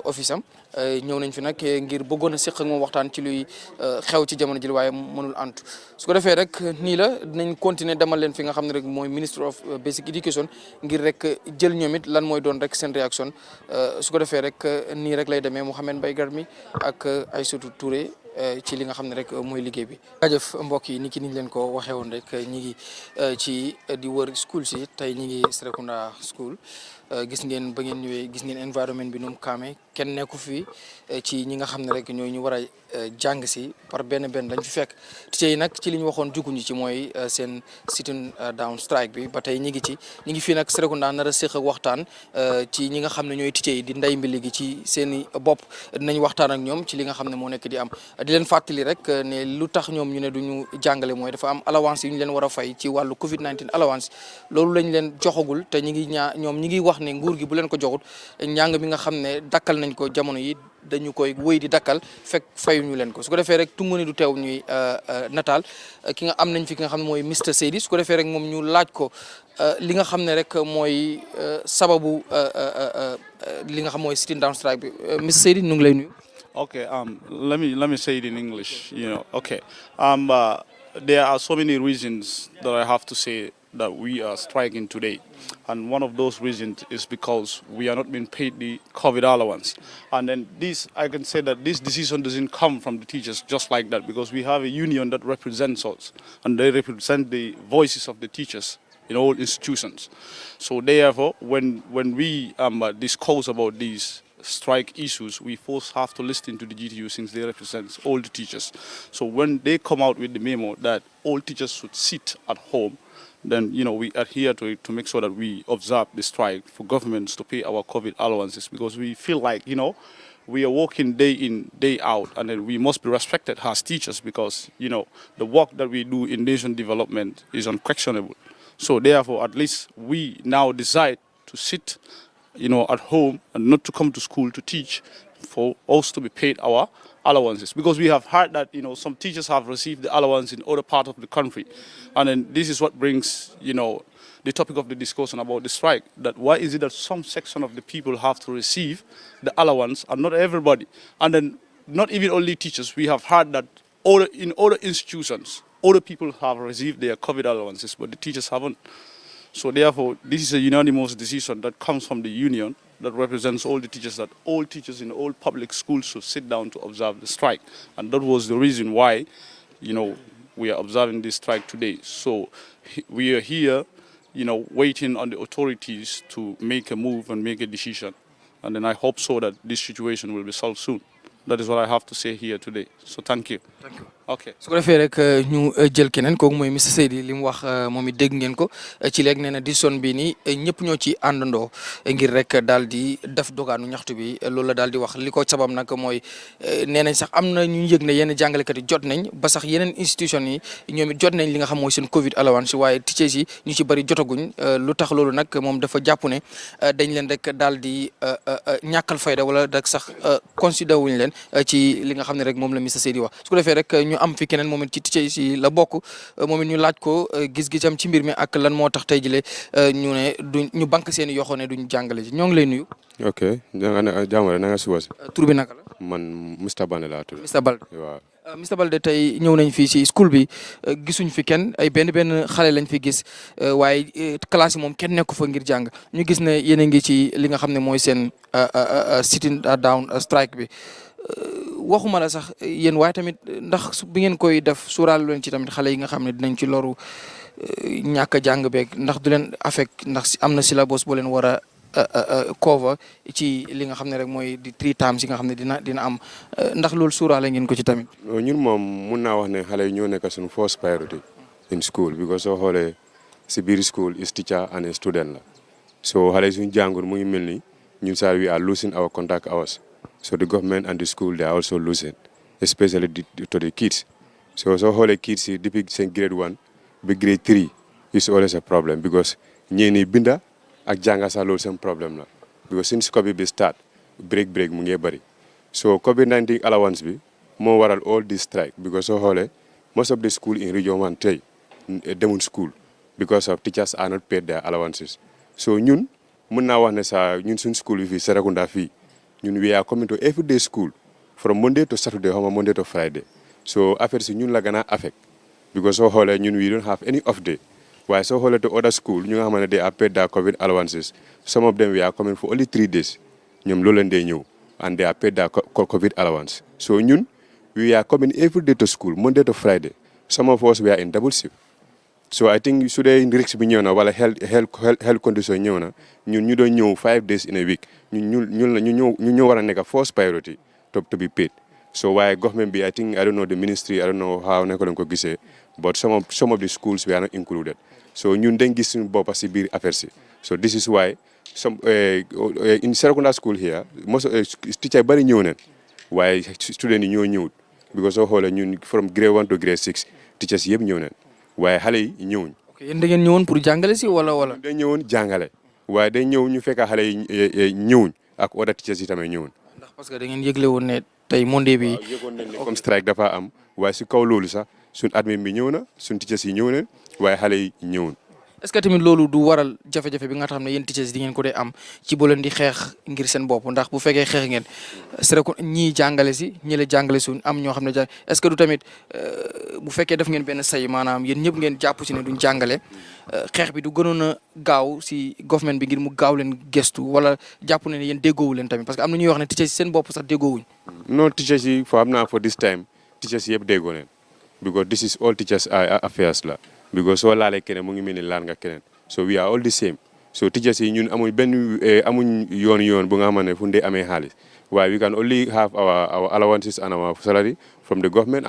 office am ñëw nañ fi nag ngir bëggoon a séq ak moom waxtaan ci luy xew ci jamono ji waaye mënul antu su ko defee rek nii la dinañ continuer demal leen fi nga xam ne rek mooy Minister of Basic Education ngir rek jël ñoom it lan mooy doon rek seen réaction su ko defee rek nii rek lay demee Mouhamed Mbaye Garmi ak Aïssatou Touré ci li nga xam ne rek mooy liggéey bi. jaajëf mbokk yi ni ki niñ leen ko waxee woon rek ñi ngi ci di wër school si tey ñi ngi Serekunda school gis ngeen ba ngeen ñëwee gis ngeen environnement bi nu mu kaamee kenn nekku fi ci ñi nga xam ne rek ñooy ñu war a jàng si par benn lañ fi fekk teacher yi nag ci li ñu waxoon juguñu ci mooy seen sitting down strike bi ba tey ñi ngi fii nag Serekunda nar a séq ak waxtaan ci ñi nga xam ne ñooy teacher yi di nday mbili gi ci seen i bopp dinañ waxtaan ak ñoom ci li nga xam ne moo nekk di am di leen fàttali rek ne lu tax ñoom ñu ne duñu jàngale mooy dafa am allowance yu ñu leen war a fay ci wàllu Covid-19 allowance loolu lañ leen joxagul te ñi ngi wax ne nguur gi bu leen ko joxut njàng mi nga xam ne dakkal nañ ko jamono yi dañu koy wëy di dakkal fekk fayuñu leen ko su ko defee rek tungu ni du teew ñuy nataal ki nga am nañ fi ki nga xam ne mooy Mr Seydi su ko defee rek moom ñu laaj ko li nga xam ne rek mooy sababu li nga xam mooy sitting down strike bi Mr Seydi ñu ngi lay nuyu. Okay, let me say it in English, Okay. There are so many reasons that I have to say that we are striking today. And one of those reasons is because we are not being paid the COVID allowance. And then I can say that this decision doesn't come from the teachers just like that, because we have a union that represents us, and they represent the voices of the teachers in all institutions. So therefore, when we discuss about these strike issues, we first have to listen to the GTU, since they represent all the teachers. So when they come out with the memo that all teachers should sit at home, then, we adhere to it to make sure that we observe the strike for governments to pay our COVID allowances, because we feel like, we are working day in, day out, and then we must be respected as teachers because, the work that we do in nation development is unquestionable. So therefore, at least we now decide to sit, at home and not to come to school to teach, for us to be paid our allowances, because we have heard that some teachers have received the allowance in other parts of the country, and then this is what brings the topic of the discussion about the strike, that why is it that some section of the people have to receive the allowance and not everybody, and then not even only teachers. We have heard that in other institutions other people have received their COVID allowances but the teachers haven't. So therefore, this is a unanimous decision that comes from the union that represents all the teachers, that all teachers in all public schools should sit down to observe the strike. And that was the reason why, we are observing this strike today. So we are here, waiting on the authorities to make a move and make a decision. And then I hope so that this situation will be solved soon. That is what I have to say here today. So thank you. Thank you. Okay. su ko defee rek ñu jël keneen kooku mooy Mr Seydi li mu wax moom it dégg ngeen ko ci léegi nee na décision bi nii ñëpp ñoo ci àndandoo ngir rek daal di def dogaanu ñaxtu bi loolu la daal di wax li ko sabab nag mooy nee nañ sax am na ñu yëg ne yenn jàngalekat yi jot nañ ba sax yeneen institution yi ñoom it jot nañ li nga xam mooy seen Covid allowance waaye teachers yi ñu ci bëri jotaguñ lu tax loolu nag moom dafa jàpp ne dañ leen rek daal di ñàkkal fayda wala rek sax considéré wuñ leen ci li nga xam ne rek moom la Mr Seydi wax su ko defee rek ñu am fi keneen moom it ci teachers yi la bokk moom it ñu laaj ko gis-gisam ci mbir mi ak lan moo tax tey jile ñu ne duñ ñu banque seen i yoxoo ne duñ jàngale ji ñoo ngi lay nuyu. ok jaamare na nga suba si. tur bi naka la. man Mr Balde laa tudd. Mr Balde waaw. Mr Balde tey ñëw nañ fii ci school bi gisuñ fi kenn ay benn xale lañ fi gis waaye classe yi moom kenn nekku fa ngir jàng ñu gis ne yéen a ngi ci li nga xam ne mooy seen sitting down strike bi. waxuma la sax yéen waaye tamit ndax bi ngeen koy def suuraale leen ci tamit xale yi nga xam ne dinañ ci loru ñàkk a jàng beeg ndax du leen affect ndax am na syllabus boo leen war a cover ci li nga xam ne rek mooy di 3 terms yi nga xam ne dina am ndax loolu suuraale ngeen ko ci tamit. ñun moom mun naa wax ne xale yi ñoo nekk suñu first priority in school because soo xoolee si biir school is teacher and a student la so xale yi suñu jàngur mu ngi mel ni ñun saa we are losing our contact hours. So the government and the school, they are also losing, especially to the kids. So all the kids, depuis grade 1, but grade 3 is always a problem because ñeeni binda ak janga sa loolu seen problem la. Because since COVID bi start, break mu ngi bari. So COVID-19 allowance bi moo waral all this strike because soo xoolee most of the school in region 1 tey demuñ school because of teachers are not paid their allowances. So ñun mun naa wax ne sa ñun suñ school bi fii Serekunda fii we are coming to everyday school from Monday to Saturday, Monday to Friday. So after ñun la gonna affect because so whole we don't have any off day. While so whole to other school, they are paid their COVID allowances. Some of them we are coming for only 3 days. Ñom loolu leen day ñëw and they are paid their COVID allowance. So ñun we are coming every day to school, Monday to Friday. Some of us we are in double shift. So I think su dee risque bi ñëw na wala health condition ñëw na ñun ñu doon ñëw 5 days in a week ñu war a nekk first priority to be paid. So why government bi I don't know the ministry, I don't know how nekk lañ ko gisee but some of the schools we are not included. So ñun dañ gis suñu bopp si biir affaire si. So this is why some in Serekunda school here most teacher bari ñëw nañ waaye students yi ñoo ñëwut because soo xoolee ñun from grade 1 to grade 6 teachers yëpp ñëw nañ waaye xale yi ñëwuñ. ok yéen da ngeen ñëwoon pour jàngale si wala. dañ ñëwoon jàngale waaye dañ ñëw ñu fekk xale yi ñëwuñ ak other teachers yi tamit ñëwuñ. ndax parce que da ngeen yëgle woon ne tey Monday bi. waaw yëgoon nañ ne comme strike dafa am waaye si kaw loolu sax suñ admin bi ñëw na suñ teachers yi ñëw nañ waaye xale yi ñëwuñ. est-ce que tamit loolu du waral jafe-jafe bi nga xam ne yéen teachers di ngeen ko dee am ci boo leen di xeex ngir seen bopp ndax bu fekkee xeex ngeen c'est que ñii jàngale si ñi la jàngale suñ am ñoo xam ne est-ce que du tamit bu fekkee def ngeen benn say maanaam yéen ñëpp ngeen jàpp si ne duñ jàngale xeex bi du gënoon a gaaw si government bi ngir mu gaaw leen gestu wala jàpp ne yéen déggoowu leen tamit parce que am na ñuy wax ne teachers seen bopp sax déggoowuñ. non teachers yi foo am naa for this time teachers yëpp déggoo leen because this is all teachers affairs la. because soo laalee keneen mu ngi mel ni laal nga keneen so we are all the same so teachers yi ñun amuñ yoon bu nga xamante ne fu ndee amee xaalis Why we can only have our allowances and our salary from the government,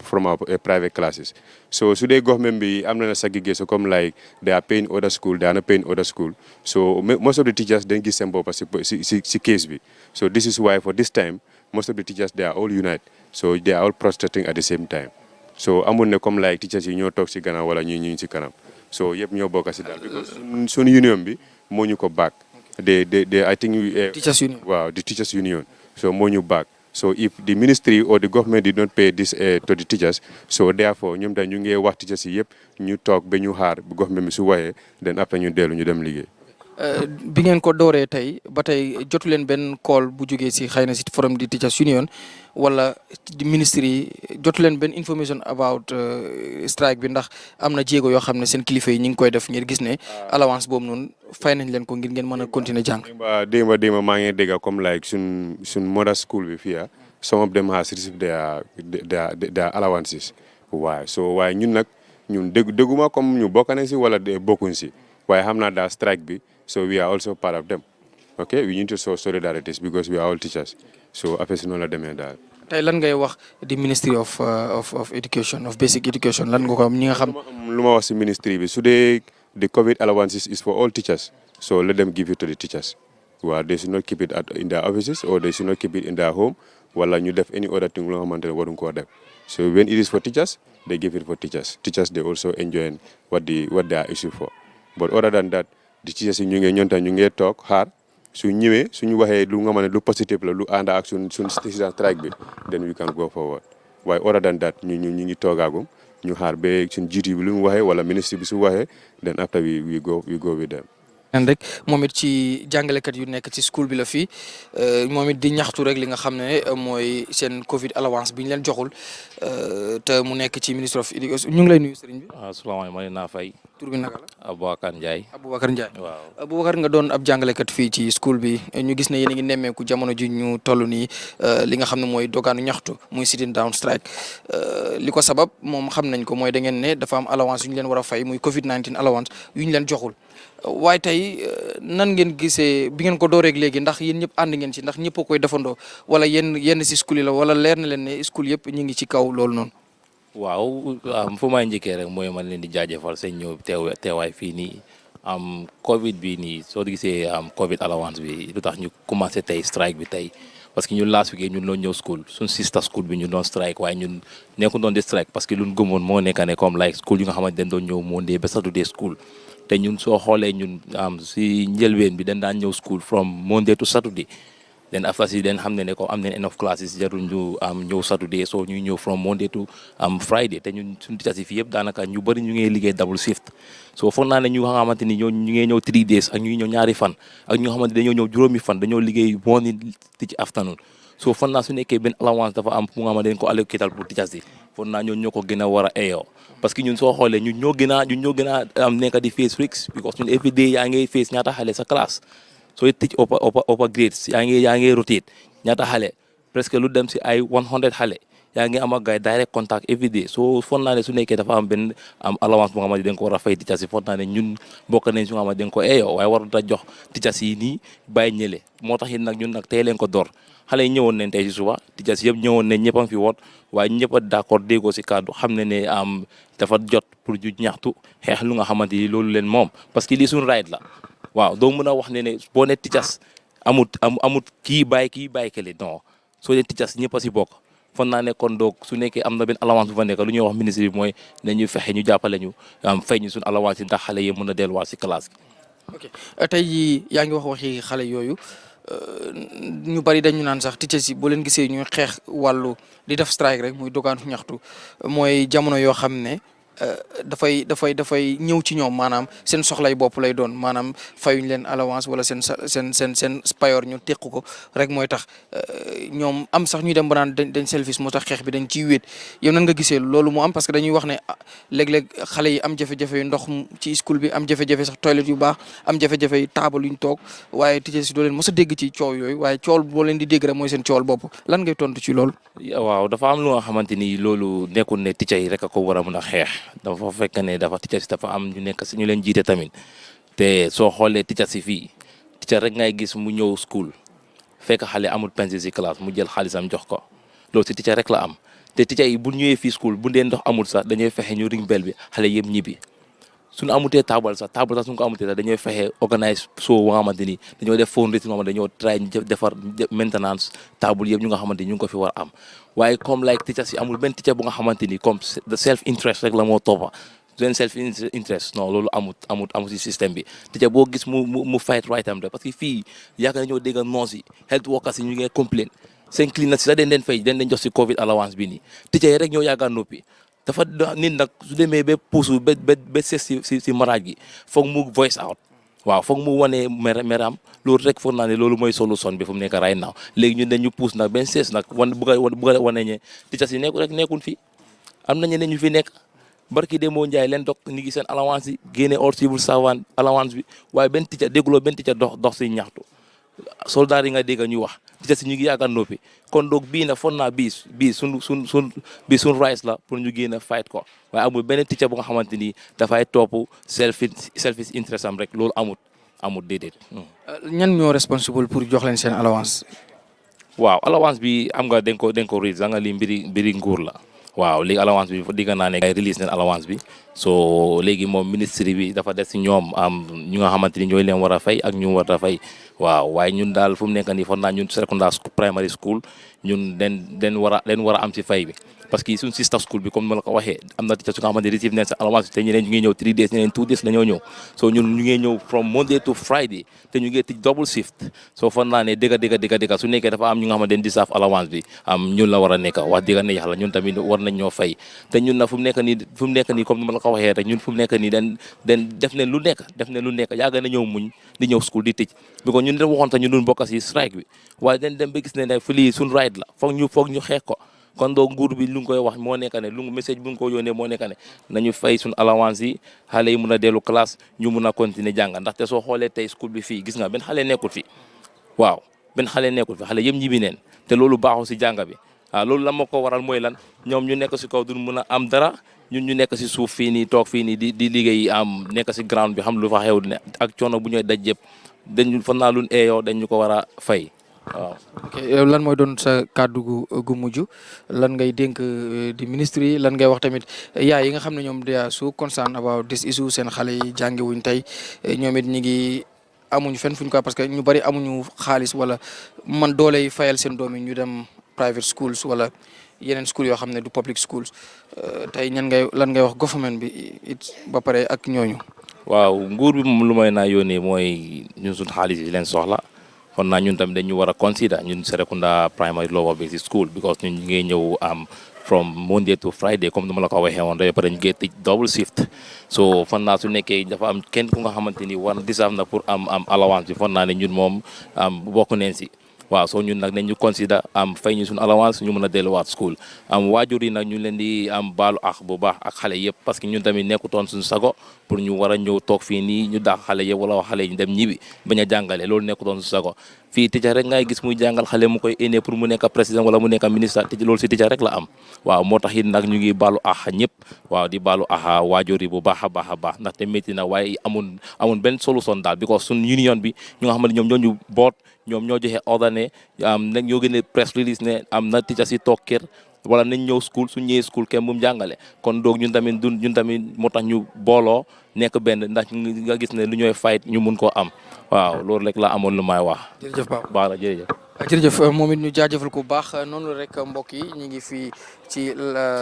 from our private classes. So today government be am na segregation come like they are paying other school, they are not paying other school. So most of the teachers then give some case be. So this is why for this time most of the teachers they are all united. So they are all protesting at the same time. So amun ne come like teachers yi ñoo tok ci gannaaw wala ñi ci kanam. So yep ñoo bokk ci dal because sun union bi moo ñu ko back. I think teachers union. Wow, the teachers union. So moo ñu back. So if the ministry or the government did not pay this to the teachers, so therefore ñoom dañ ñu ngi wax teachers yi yëpp ñu toog ba ñu xaar bu government bi su waxee then après ñu dellu ñu dem liggéey. bi ngeen ko dooree tey ba tey jotu leen benn call bu jógee si xëy na si forum di teachers union wala di ministre yi jotu leen benn information about strike bi ndax am na jéego yoo xam ne seen kilifa yi ñu ngi koy def ngir gis ne allowance boobu noonu fay nañ leen ko ngir ngeen mën a continuer jàng. démba maa ngi dégg comme like sun mother school bi fii some of them has received their allowances. waaye so waaye ñun nag ñun dégguma comme ñu bokk nañ si wala bokkuñ si waaye xam naa daal strike bi. So we are also part of them. Okay, we need to show solidarity because we are all teachers. So affaire si noonu la demee daal. tey lan ngay wax di ministry of education of basic education lan nga ko am ñi nga xam. lu ma wax si ministry bi su dee the COVID allowances is for all teachers. So let them give it to the teachers. Well, they should not keep it in their offices or they should not keep it in their home. Wala ñu def any other thing loo xamante ne waruñ koo def. So when it is for teachers, they give it for teachers. Teachers they also enjoy what they are issued for. But other than that. di ci si ñu ngi toog xaar su ñëwee suñu waxee lu nga xam ne lu positif la lu ànd ak suñ strike bi then we can go forward waaye other than that ñu ngi toogaagum ñu xaar ba suñ jiitu bi lu mu waxee wala ministre bi su waxee then after we go with them. rek moom it ci jàngalekat yu nekk ci school bi la fii moom it di ñaxtu rek li nga xam ne mooy seen Covid allowance bi ñu leen joxul te mu nekk ci ministre of education ñu ngi lay nuyu sëriñ bi. asalaamaaleykum ma ne naa fay. tur bi naka la. Aboubacar Ndiaye. waaw Aboubacar nga doon ab jàngalekat fii ci school bi ñu gis ne yéen a ngi nemmeeku jamono ji ñu toll nii li nga xam ne mooy dogaanu ñaxtu muy sitting down strike li ko sabab moom xam nañ ko mooy da ngeen ne dafa am allowance yu ñu leen war a fay muy Covid 19 allowance yu ñu leen joxul. waaye tey nan ngeen gisee bi ngeen ko dooreeg léegi ndax yéen ñëpp ànd ngeen ci ndax ñëpp a koy defandoo wala yenn si school yi la wala leer na leen ne school yëpp ñu ngi ci kaw loolu noonu. waaw fu may njëkkee rek mooy man leen di jaajëfal seen ñëw teewaay fii nii Covid bi nii soo gisee Covid allowance bi lu tax ñu commencé tey strike bi tey parce que ñun last week ñun doon ñëw school suñ sister school bi ñu doon strike waaye ñun nekku doon di strike parce que luñ gëmoon moo nekk ne comme like school yu nga xamante dañ doon ñëw Monday ba Saturday school. te ñun soo xoolee ñun si njëlbeen bi dañ daan ñëw school from Monday to Saturday then after si dañ xam ne ko am nañ enough classes jarul ñu ñëw Saturday so ñuy ñëw from Monday to Friday te ñun suñu teachers yi fii yëpp daanaka ñu bëri ñu ngi liggéey double shift so foog naa ne ñu nga xamante ni ñu ngi ñëw 3 days ak ñu ngi ñëw ñaari fan ak ñu nga xamante dañoo ñëw juróomi fan dañoo liggéey morning ci afternoon so foog naa su nekkee benn allowance dafa am mu nga xamante dañ ko allocatal pour teachers yi foog naa ñoo ko gën a war a eyoo parce que ñun soo xoolee ñun ñoo gën a nekk di face risks because ñun every day yaa ngi face ñaata xale sa classe sooy teach upper grades yaa ngi rotate ñaata xale presque lu dem si ay 100 xale yaa ngi am ak gars direct contact every day so foog naa ne su nekkee dafa am benn allowance bu nga xamante dañ ko war a fay teachers yi foog naa ne ñun bokk nañ su nga xamante dañ ko eeyoo waaye warut a jox teachers yi nii bàyyi ñële moo tax it nag ñun nag tey leen ko door xale yi ñëwoon nañ tey si suba teachers yëpp ñëwoon nañ ñëpp a fi woon waaye ñëpp a d'accord déggoo si kàddu xam ne dafa jot pour ñu ñaxtu xeex lu nga xamante ni loolu leen moom parce que lii suñu right la waaw doo mën a wax ne boo ne teachers amut kii bàyyi kële non soo ne teachers ñëpp a si bokk fon naa ne kon donc su nekkee am na benn allowance bu fa nekk lu ñuy wax ministre bi mooy ne ñu fexe ñu jàppale ñu fay ñu suñu allowance yi ndax xale yi mën a delluwaat si classe gi. ok tey jii yaa ngi waxi xale yooyu ñu bari dañu naan sax teachers yi boo leen gisee ñuy xeex wàllu di def strike rek muy dogaanu ñaxtu mooy jamono yoo xam ne dafay ñëw ci ñoom maanaam seen soxlay bopp lay doon maanaam fayuñ leen allowance wala seen payoor ñu teq ko rek mooy tax ñoom am sax ñuy dem ba naan dañ selfish moo tax xeex bi dañ ciy wéet yow nan nga gisee loolu mu am parce que dañuy wax ne léeg-léeg xale yi am jafe-jafe yu ndox ci school bi am jafe-jafe sax toilette yu baax am jafe-jafe yu taabal yuñ toog waaye teachers si doo leen mos a dégg ci coow yooyu waaye coowal boo leen di dégg rek mooy seen coowal bopp lan ngay tontu ci loolu. waaw dafa am lu nga xamante ni loolu nekkul ne teachers yi rek a ko war a mën a xeex dafa fekk ne teachers dafa am ñu nekk si ñu leen jiite tamit te soo xoolee teachers si fii teacher rek ngay gis mu ñëw school fekk xale amul pencil si classe mu jël xaalisam jox ko loolu si teacher rek la am te teacher yi bu ñëwee fii school bu dee ndox amul sax dañuy fexe ñu ring bell bi xale yëpp ñibbi suñu amutee taabal sax suñu ko amutee sax dañuy fexe organise show nga xamante ni dañoo def fundraising nga dañoo try defar maintenance taabal yëpp ñu nga xamante ni ñu ngi ko fi war am waaye comme like teacher si amul benn teacher bu nga xamante ni comme self interest rek la moo toppa seen self interest non loolu amut si système bi teacher boo gis mu fight right am rek parce que fii yaakaar nañoo dégg noos yi health workers yi ñu ngi complain seen clean na si sax den fay den jox si covid allowance bi nii teacher yi rek ñoo yaakaar noppi dafa nit nag su demee ba puusu ba ses si maraaj gi foog mu voice out waaw foog mu wane meram loolu rek foog naa ne loolu mooy solution bi fu mu nekk right now léegi ñun dañu puus nag benn ses nag bëgg a wane ne teacher si nekkul fii am na ñeneen ñu fi nekk barki de moo njaay leen dog ni ngi seen allowance yi génne all civil servant allowance bi waaye benn teacher dégguloo benn teacher dox si ñaxtu soldat yi nga dégg ñu wax teacher si ñu ngi yaakaar noppi kon donc bii na foog naa bii sun rights la pour ñu génn fight ko waaye amul benn teacher bu nga xamante ni dafay topp selfish interest am rek loolu amut déedéet. ñan ñoo responsible pour jox leen seen allowance. waaw allowance bi am nga dañ ko read nga li mbiri nguur la. waaw léegi allowance bi digg naa ne ay release neen allowance bi so léegi moom ministre bi dafa des si ñoom ñu nga xamante ni ñooy leen war a fay ak ñu war a fay waaw waaye ñun daal fu mu nekk nii foog naa ñun secondary primary school ñun den war a am si fay bi parce que suñ sister school bi comme ma la ko waxee am na teacher su nga xamante ni receive neen sa allowance te ñeneen ñu ngi ñëw 3 days ñeneen 2 days la ñoo ñëw so ñun ñu ngi ñëw from Monday to Friday te ñu ngi tij double shift so foog naa ne dëgg su nekkee dafa am ñu nga xamante ni deserve allowance bi ñun la war a nekk wax dëgg ne yàlla ñun tamit war nañ ñoo fay te ñun na fu mu nekk nii comme ni ma la ko waxee rek ñun fu mu nekk nii den def ne lu nekk yàgg na ñëw muñ di ñëw school di tëj bi ko ñun de waxoon sax ñu doon bokk si strike bi waaye den dem ba gis ne fi lii suñ right la foog ñu xeex ko kon doo nguur bi lu ngi koy wax moo nekk ne lu message bu nga ko yónnee moo nekk ne nañu fay suñ allowance yi xale yi mun a dellu classe ñu mun a continuer jàng ndaxte soo xoolee tey school bi fii gis nga benn xale nekkul fi waaw benn xale nekkul fi xale yëpp ñibbi neen te loolu baaxul si jàng bi waaw loolu la moo ko waral mooy lan ñoom ñu nekk si kaw duñ mun a am dara ñun ñu nekk si suuf fii nii toog fii nii di liggéey nekk si ground bi xam lu fa xew ne ak coono bu ñooy daj yëpp dañu fan naa luñ eeyoo dañ ñu ko war a fay waaw. ok lan mooy doon sa kàddu gu mujj lan ngay dénk di ministre yi lan ngay wax tamit yaay yi nga xam ne ñoom they are so concerned about this issue seen xale yi jàngi wuñ tey ñoom it ñi ngi amuñu fenn fuñ ko parce que ñu bari amuñu xaalis wala man doole yi fayal seen doom yi ñu dem private schools wala yeneen school yoo xam ne du public schools tey lan ngay wax government bi it ba pare ak ñooñu. waaw nguur bi moom lu may naa yónnee mooy ñun suñ xaalis yi leen soxla. kon naa ñun tamit dañu war a consider ñun Serekunda primary lower basic school because ñun ñu ngi ñëw from Monday to Friday comme ni ma la ko waxee woon ba pare ñu ngi tëj double shift so fan naa su nekkee dafa am kenn ku nga xamante ni war deserve na pour am allowance bi fan naa ne ñun moom bokk neen si waaw soo ñun nag nañ ñu consider fay ñu suñu allowance ñu mën a delluwaat school waajur yi nag ñu leen di baalu ak bu baax ak xale yëpp parce que ñun tamit nekkutoon suñu sago pour ñu war a ñëw toog fii nii ñu daax xale yëpp wala wax xale yi ñu dem ñibbi bañ a jàngale loolu nekkutoon suñu sago fii teacher rek ngay gis muy jàngal xale mu koy énee pour mu nekk président wala mu nekk ministre loolu si teacher rek la am waaw moo tax it nag ñu ngi baalu ak ñëpp waaw di baalu ak waajur yi bu baax a baax ndaxte métti na waaye amul benn solution daal because suñ union bi ñu nga xam ne ñoom ñoo ñu boot ñoom ñoo joxe ordre ne nag ñoo gën a press release ne am na teacher si toog kër wala nañ ñëw school su ñëwee school kenn bu mu jàngale kon donc ñun tamit moo tax ñu booloo nekk benn ndax nga gis ne lu ñooy fight ñu mun koo am waaw loolu rek la amoon lu may wax. jërëjëf Papa baax na jërëjëf. jërëjëf moom it ñu jaajëfal ko bu baax noonu rek mbokk yi ñu ngi fii ci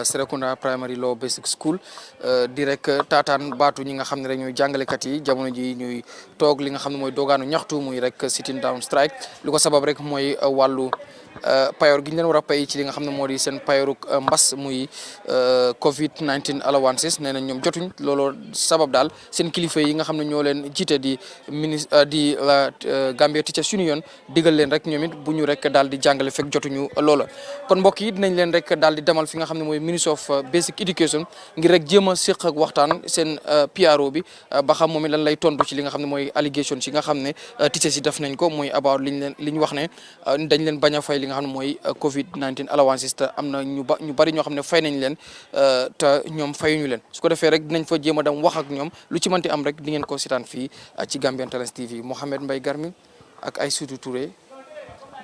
Serekunda primary law basic school di rek taataan baatu ñi nga xam ne rek ñooy jàngalekat yi jamono ji ñuy toog li nga xam ne mooy doogaanu ñaxtu muy rek sitting down strike lu ko sabab rek mooy wàllu payoor gi ñu leen war a pay ci li nga xam ne moo di seen payooruk mbas muy Covid 19 allowances nee na ñoom jotuñ looloo sabab daal seen kilifa yi nga xam ne ñoo leen jiite di Gambia Teachers Union digal leen rek ñoom it bu ñu rek daal di jàngale fekk jotuñu loola. kon mbokk yi dinañ leen rek daal di demal fi nga xam ne mooy Ministry of Basic Education ngir rek jéem a séq ak waxtaan seen PRO bi ba xam moom it lan lay tontu ci li nga xam ne mooy allegation ci nga xam ne teachers yi def nañ ko muy about li ñu wax ne dañ leen bañ a fay li nga xam ne mooy Covid 19 allowances te am na ñu bari ñoo xam ne fay nañ leen te ñoom fayuñu leen su ko defee rek dinañ fa jéem a dem wax ak ñoom lu ci mënti am rek di ngeen ko seetaan fii ci Gambian Talents TV Mohamed Mbaye Garmi ak Aïssatou Touré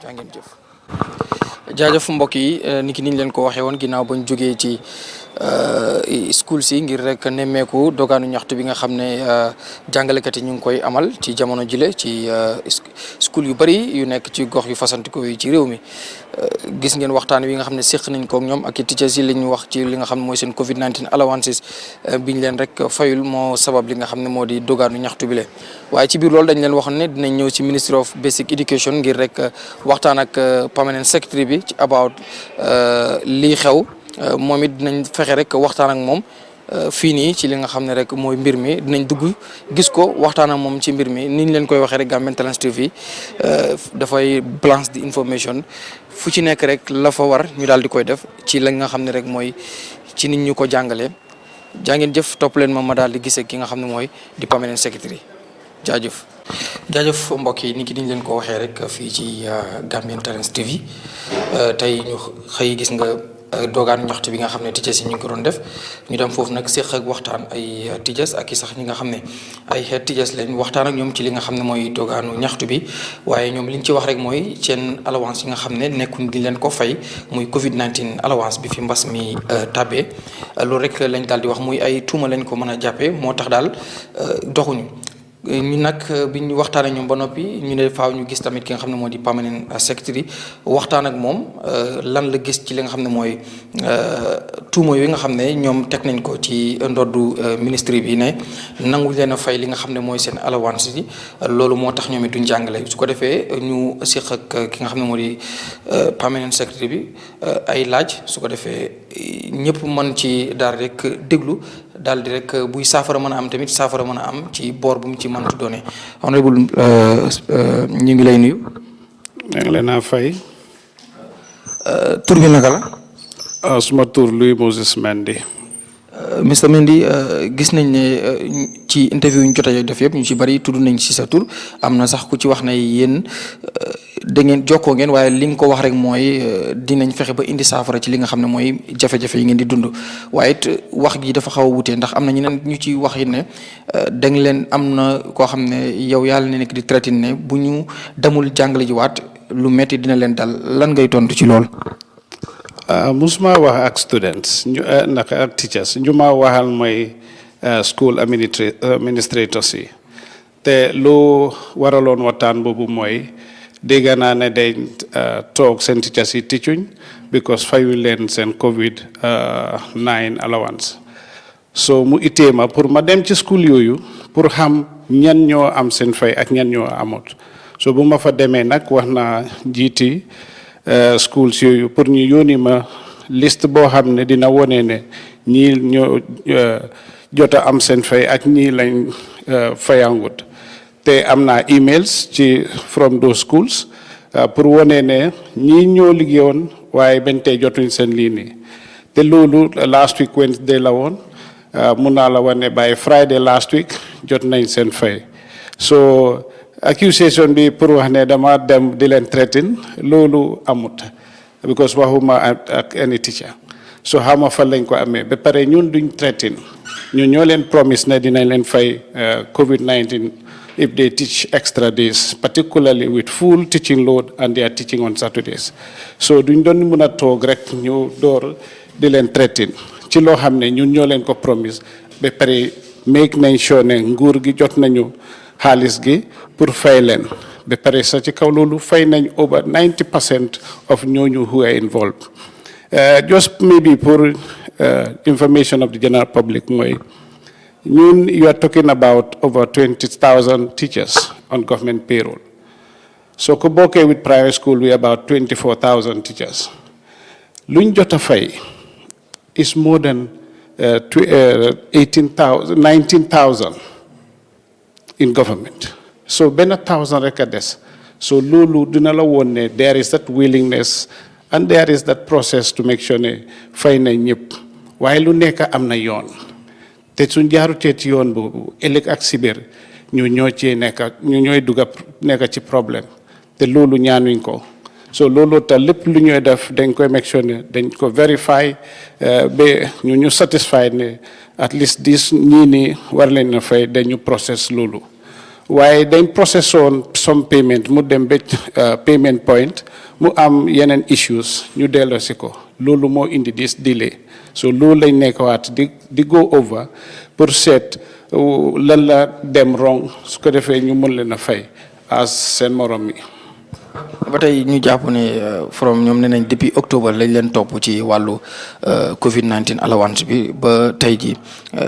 yaa ngeen jëf. jaajëf mbokk yi ni ki niñ leen ko waxee woon ginnaaw bañ jógee ci school si ngir rek nemmeeku dogaanu ñaxtu bi nga xam ne jàngalekat yi ñu ngi koy amal ci jamono jile ci school yu bëri yu nekk ci gox yu fasantikoo yi ci réew mi gis ngeen waxtaan wi nga xam ne séq nañ ko ak ñoom ak i teachers yi li ñu wax ci li nga xam ne mooy seen Covid 19 allowances biñ leen rek fayul moo sabab li nga xam ne moo di dogaanu ñaxtu bi le waaye ci biir loolu dañ leen waxoon ne dinañ ñëw ci Ministry of Basic Education ngir rek waxtaan ak permanent secretary bi ci about lii xew moom it dinañ fexe rek waxtaan ak moom fii nii ci li nga xam ne rek mooy mbir mi dinañ dugg gis ko waxtaan ak moom ci mbir mi ni ñu leen koy waxee rek Gambian Talents TV dafay balance the information fu ci nekk rek la fa war ñu daal di koy def ci la nga xam ne rek mooy ci nit ñu ko jàngalee jàngeen jëf topp leen ma daal di gisee ki nga xam ne mooy di permanent secretary jaajëf mbokk yi ni ki niñ leen ko waxee rek fii ci Gambian Talents TV tey ñu xëy gis nga doogaanu ñaxtu bi nga xam ne teachers yi ñu ngi ko doon def ñu dem foofu nag séq ak waxtaan ay teachers ak i sax ñi nga xam ne ay head teachers lañ waxtaan ak ñoom ci li nga xam ne mooy doogaanu ñaxtu bi waaye ñoom li ñu ci wax rek mooy seen allowance yi nga xam ne nekkuñ di leen ko fay muy Covid 19 allowance bi fi mbas mi tàbbee loolu rek lañ daal di wax muy ay tuuma lañ ko mën a jàppee moo tax daal doxuñu. ñu nag bi ñu waxtaan ak ñoom ba noppi ñu ne faaw ñu gis tamit ki nga xam ne moo di permanent secretary waxtaan ak moom lan la gis ci li nga xam ne mooy tuuma yooyu nga xam ne ñoom teg nañ ko ci ndoddu ministre bi ne nangu leen a fay li nga xam ne mooy seen allowance yi loolu moo tax ñoom it duñ jàngale su ko defee ñu séq ak ki nga xam ne moo di permanent secretary bi ay laaj su ko defee ñëpp mën ci daal rek déglu daal di rek buy saafara mën a am tamit saafara mën a am ci boor bu mu ci mëntu doone honorable ñu ngi lay nuyu. maa ngi leen a fay. tur bi naka la. suma tur Louis Moses Mendy. Mr Mendy gis nañ ne ci interview yu ñu jot a def yëpp ñu ci bari tudd nañ ci sa tur am na sax ku ci wax ne yéen da ngeen jokkoo ngeen waaye li nga ko wax rek mooy dinañ fexe ba indi saafara ci li nga xam ne mooy jafe-jafe yi ngeen di dund waaye it wax gi dafa xaw a wutee ndax am na ñeneen ñu ci wax yi ne da nga leen am na koo xam ne yow yàlla ne nekk di traité ne bu ñu demul jàngale ji waat lu metti dina leen dal lan ngay tontu ci lool. musuma wax ak students ñu naka ak teachers ñu ma waxal mooy school administrators yi te lu waraloon waxtaan boobu mooy dégg naa ne dañ toog seen teachers yi ticcuñ because fayuñ leen seen Covid 9 allowance so mu ittee ma pour ma dem ci school yooyu pour xam ñan ñoo am seen fay ak ñan ñoo amut so bu ma fa demee nag wax naa njiiti schools yooyu pour ñu yónni ma liste boo xam ne dina wone ne ñii ñoo jot a am seen fay ak ñii lañ fayangut te am naa emails ci from those schools pour wone ne ñii ñoo liggéeyoon waaye bañ tey jotuñ seen lii nii te loolu last week Wednesday la woon mun naa la wane by Friday last week jot nañ seen fay so accusation bi pour wax ne dama dem di leen threaten loolu amut because waxuma ak any teacher so xama fa lañ ko amee ba pare ñun duñ threaten ñun ñoo leen promise ne dinañ leen fay Covid 19 if they teach extra days particularly with full teaching load and they are teaching on Saturdays so duñ doon mën a toog rek ñu door di leen threaten ci loo xam ne ñun ñoo leen ko promise ba pare make nañ sure ne nguur gi jot nañu xaalis gi pour fay leen ba pare sa ci kaw loolu fay nañ over 90% of ñooñu who are involved just maybe for information of the general public mooy ñun you are talking about over 20,000 teachers on government payroll so ko bokkee with private school we about 24,000 teachers luñ jot a fay is more than 19,000 in government so benn 1,000 rek a des so loolu dina la woon ne there is that willingness and there is that process to make sure ne fay na ñëpp waaye lu nekk am na yoon te suñ jaarutee ci yoon boobu ëllëg ak sibir ñu ñoo cee ñu ñooy dugga nekk ci problème te loolu ñaanuñ ko so loolu te lépp lu ñuy def dañ koy make sure ne dañ ko verify ba ñu satisfied ne at least ñii nii war leen na fay dañu process loolu waaye dañ process on some payment mu dem ba payment point mu am yeneen issues ñu delloo si ko loolu moo indi this delay so loolu lañ nekkawaat di go over pour seet lan la dem wrong su ko defee ñu mën leen a fay as seen morom yi. ba tey ñu jàpp ne from ñoom nee nañ depuis octobre lañ leen topp ci wàllu Covid 19 allowance bi ba tey ji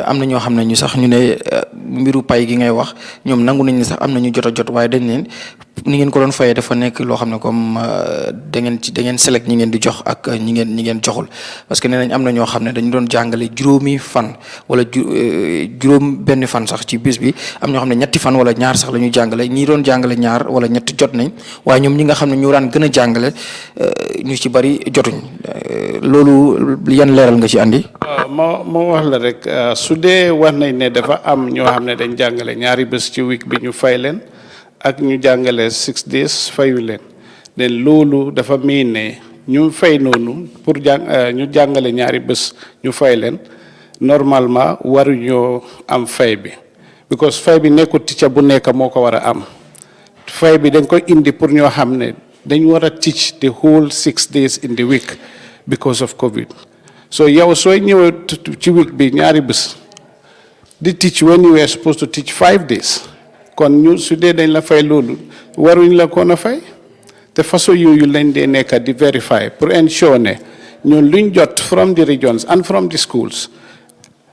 am na ñoo xam ne ñu sax ñu ne mbiru pay gi ngay wax ñoom nangu nañ ne sax am na ñu jot a jot waaye dañ leen ni ngeen ko doon fayee dafa nekk loo xam ne comme da ngeen select ñi ngeen di jox ak ñi ngeen joxul parce que nee nañ am na ñoo xam ne dañu doon jàngale juróomi fan wala juróom benn fan sax ci bis bi am ñoo xam ne ñetti fan wala ñaar sax la ñuy jàngale ñi doon jàngale ñaar wala ñetti jot nañ waaye ñoom ñi nga xam ne ñoo daan gën a jàngale ñu ci bari jotuñ loolu yan leeral nga ci andi. moo wax la rek su dee wax nañ ne dafa am ñoo xam ne dañ jàngale ñaari bés ci week bi ñu fay leen ak ñu jàngale 6 days fayu leen den loolu dafa miin ne ñu fay noonu pour ñu jàngale ñaari bés ñu fay leen normalement waruñoo am fay bi because fay bi nekkul teacher bu nekk moo ko war a am fay bi dañ koy indi pour ñoo xam ne dañ war a teach the whole 6 days in the week because of COVID so yow sooy ñëwee ci week bi ñaari bés di teach when you were supposed to teach 5 days kon ñu su dee dañ la fay loolu waruñ la koon a fay te façon yooyu lañ dee nekk di verify pour ensure ne ñun luñ jot from the regions and from the schools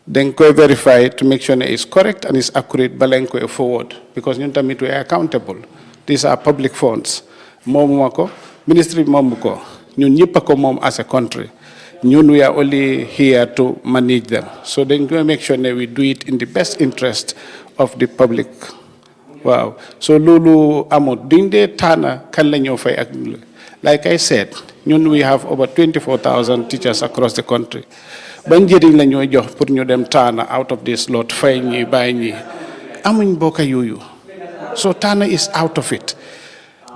dañ koy verify to make sure ne is correct and is accurate ba lañ koy forward because ñun tamit we are accountable these are public funds moomu ma ko ministry bi moomu ko ñun ñëpp a ko moom as a country ñun we are only here to manage them so dañ koy make sure ne we do it in the best interest of the public waaw so loolu amul duñ dee taana kan la ñoo fay ak like I said ñun we have over 24,000 teachers across the country ba njëriñ la ñooy jox pour ñu dem taana out of this lot fay ñi bàyyi ñi amuñ bokka yooyu so taana is out of it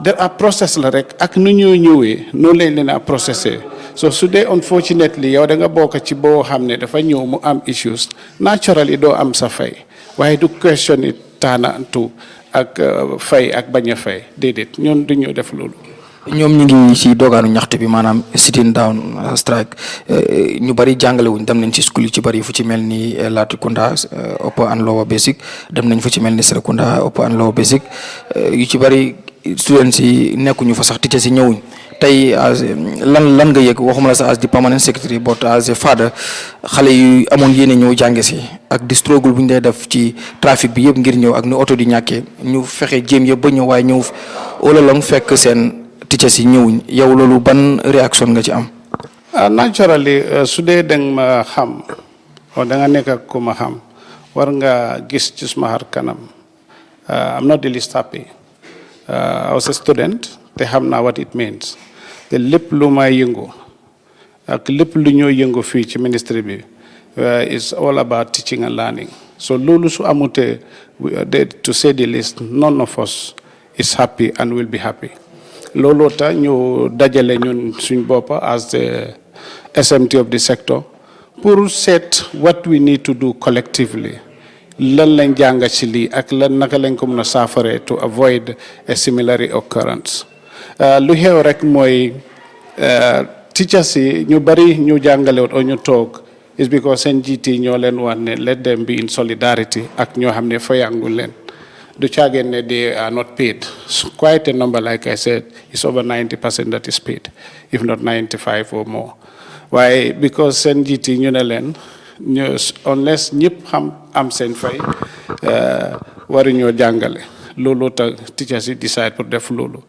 there are process la rek ak nu ñoo ñëwee noonu lañ leen a processé so su dee unfortunately yow da nga bokk ci boo xam ne dafa ñëw mu am issues naturally doo am sa fay waaye du question it taana antu ak fay ak bañ a fay déedéet ñun du ñu def loolu. ñoom ñu ngi ci doogaanu ñaxte bi maanaam sitting down strike ñu bari jàngale wuñ dem nañ ci school yu ci bari fu ci mel ni Latrikunda upper and lower basic dem nañ fu ci mel ni Serekunda upper and lower basic yu ci bari students yi nekkuñu fa sax teachers yi ñëwuñ tey lan nga yëg waxuma la sax as di permanent secretary but as a father xale yu amoon yéene ñëw jànge si ak di struggle bu ñu dee def ci trafic bi yëpp ngir ñëw ak ni oto di ñàkkee ñu fexe jéem yëpp ba ñëw waaye ñëw all along fekk seen teachers yi ñëwuñ yow loolu ban réaction nga ci am. naturally su dee danga ma xam o da nga nekk ak ku ma xam war nga gis ci suma xar kanam I'm not the least happy I was a student te xam naa what it means te lépp lu may yëngu ak lépp lu ñoo yëngu fii ci ministry bi is all about teaching and learning so loolu su amutee to say the least none of us is happy and will be happy looloo tax ñu dajale ñun suñ boppa as the SMT of the sector pour seet what we need to do collectively lan lañ jàng ci lii ak lan naka lañ ko mën a saafare to avoid a similar occurrence lu xew rek mooy teachers yi ñu bari ñu jàngalewut o ñu toog is because seen GT ñoo leen wax ne let them be in solidarity ak ñoo xam ne fayangul leen du caageen ne they are not paid quite a number like I said is over 90% that is paid if not 95 or more waaye because seen GT ñu ne leen ñu unless ñëpp xam am seen fay waruñoo jàngale loolu tax teachers yi decide pour def loolu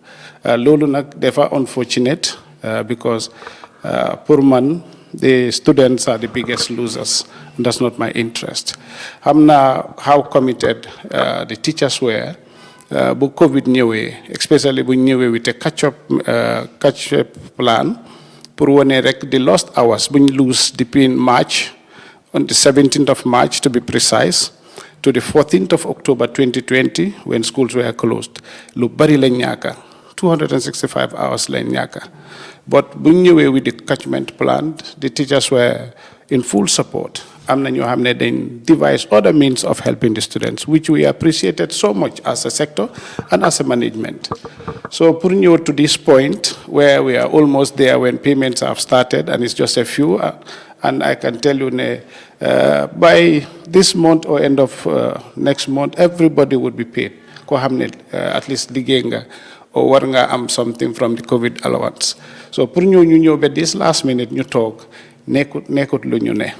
loolu nag dafa unfortunate because pour man the students are the biggest losers and that's not my interest xam naa how committed the teachers were bu COVID ñëwee especially bu ñëwee with a catch up plan pour wane rek the lost hours bu ñu lose between March on the 17th of March to be precise to the 14th of October 2020 when schools were closed lu bari lañ ñaaka 265 hours lañ ñaaka but bu ñëwee with the catchment plan the teachers were in full support am na ñoo xam ne dañ devise other means of helping the students, which we appreciated so much as a sector and as a management. So pour ñëw to this point where we are almost there when payments have started and it's just a few, and I can tell you by this month or end of next month, everybody would be paid. Ko xam ne at least liggéey nga or war nga am something from the COVID allowance. So pour ñu ñëw ba this last minute ñu toog nekkut lu ñu ne.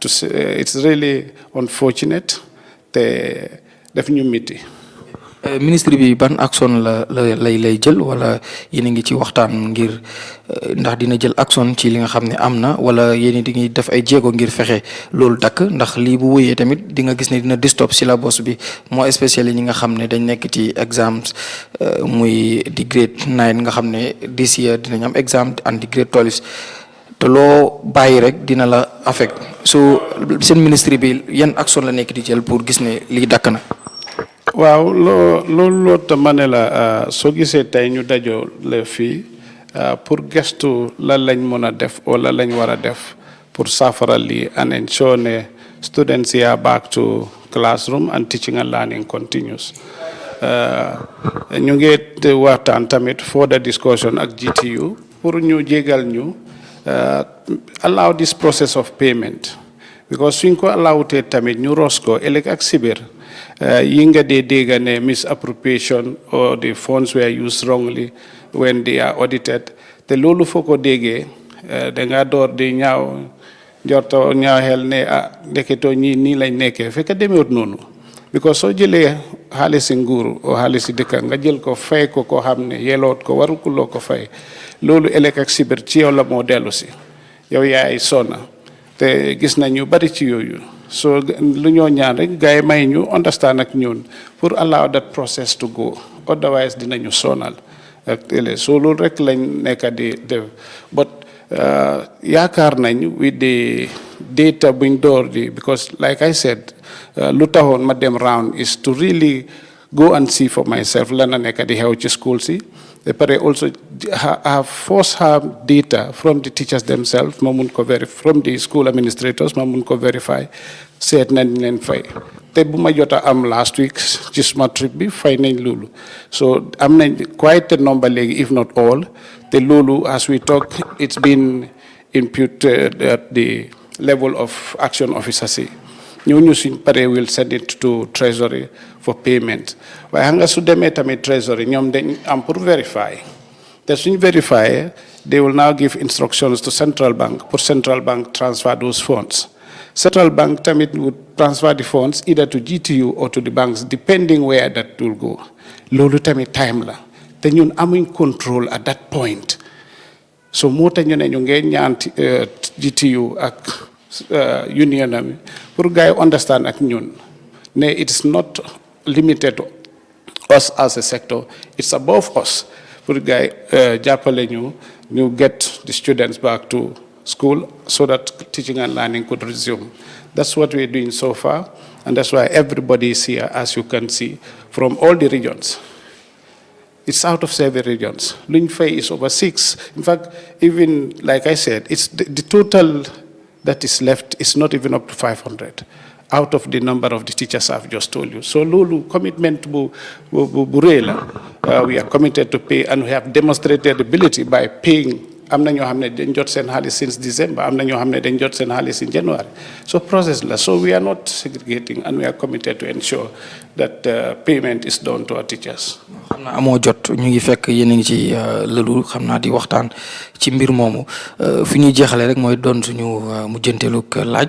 It's really unfortunate te def ñu miti. ministre bi ban action lay jël wala yéen a ngi ci waxtaan ngir ndax dina jël action ci li nga xam ne am na wala yéen di ngi def ay jéego ngir fexe loolu dakk ndax lii bu wéyee tamit di nga gis ne dina disturb syllabus bi moo spécial yi ñi nga xam ne dañ nekk ci exams muy di grade 9 nga xam ne this year dinañ am exam and di grade 12 te loo bàyyi rek dina la affect so seen ministre bi yan action la nekk di jël pour gis ne lii dakk na. waaw loolu te ma ne la soo gisee tey ñu dajoo la fii pour gestu lan lañ mën a def wala lañ war a def pour saafara lii and ensure ne students are back to classroom and teaching and learning continues. ñu ngi waxtaan tamit for the discussion ak GTU pour ñu jégal ñu allow this process of payment because suñ ko allowtee tamit ñu ros ko ëllëg ak sibir yi nga dee dégg ne misappropriation or the funds were used wrongly when they are audited te loolu foo ko déggee da nga door di ñaaw njorto ñaaw xel ne ndeketoo ñii nii lañ nekkee fekk demewut noonu because soo jëlee xaalisi nguur o xaalisi dëkk nga jël ko fay ko koo xam ne yeloot ko warukuloo ko fay loolu ëllëg ak sibir ci yow la moo dellu si yow yaay sonna te gis nañ ñu bari ci yooyu so lu ñoo ñaan rek gars yi may ñu understand ak ñun pour allow that process to go otherwise dinañu sonal ak télé so loolu rek lañ nekk di def but yaakaar nañ with the data buñ door di because like I said lu taxoon ma dem round is to really go and see for myself lan la nekk di xew ci school si but also have first-hand data from the teachers themselves, from the school administrators, verify, seet nañ leen fay. Te bu ma jota am last week, ci suma trip bi fay nañ loolu. So am nañ quite a number léegi, if not all. Te loolu, as we talk, it's been imputed at the level of action officers. ñooñu suñ paree will send it to treasury for payment waaye xam nga su demee tamit treasury ñoom dañ am pour verify te suñ verify they will now give instructions to central bank pour central bank transfer those funds central bank tamit would transfer the funds either to GTU or to the banks depending where that will go loolu tamit time la te ñun amuñ control at that point so moo tax ñu ne ñu ngeen ñaan GTU ak union am pour guys understand ak ñun ne it's not limited to us as a sector it's above us pour guys jàppale ñu get the students back to school so that teaching and learning could resume. That's what we're doing so far and that's why everybody is here as you can see from all the regions. It's out of 7 regions. Luñ fay is over 6. In fact, even like I said, it's the total that is left is not even up to 500 out of the number of the teachers I've just told you. So Lulu, commitment bu we are committed to pay and we have demonstrated ability by paying. am na ñoo xam ne dañ jot seen xaalis since December am na ñoo xam ne dañ jot seen xaalis in January so process la so we are not segregating and we are committed to ensure that payment is done to our teachers. xam naa amoo jot ñu ngi fekk yéen a ngi ci lëlu xam naa di waxtaan ci mbir moomu fi ñuy jeexalee rek mooy doon suñu mujjanteelu laaj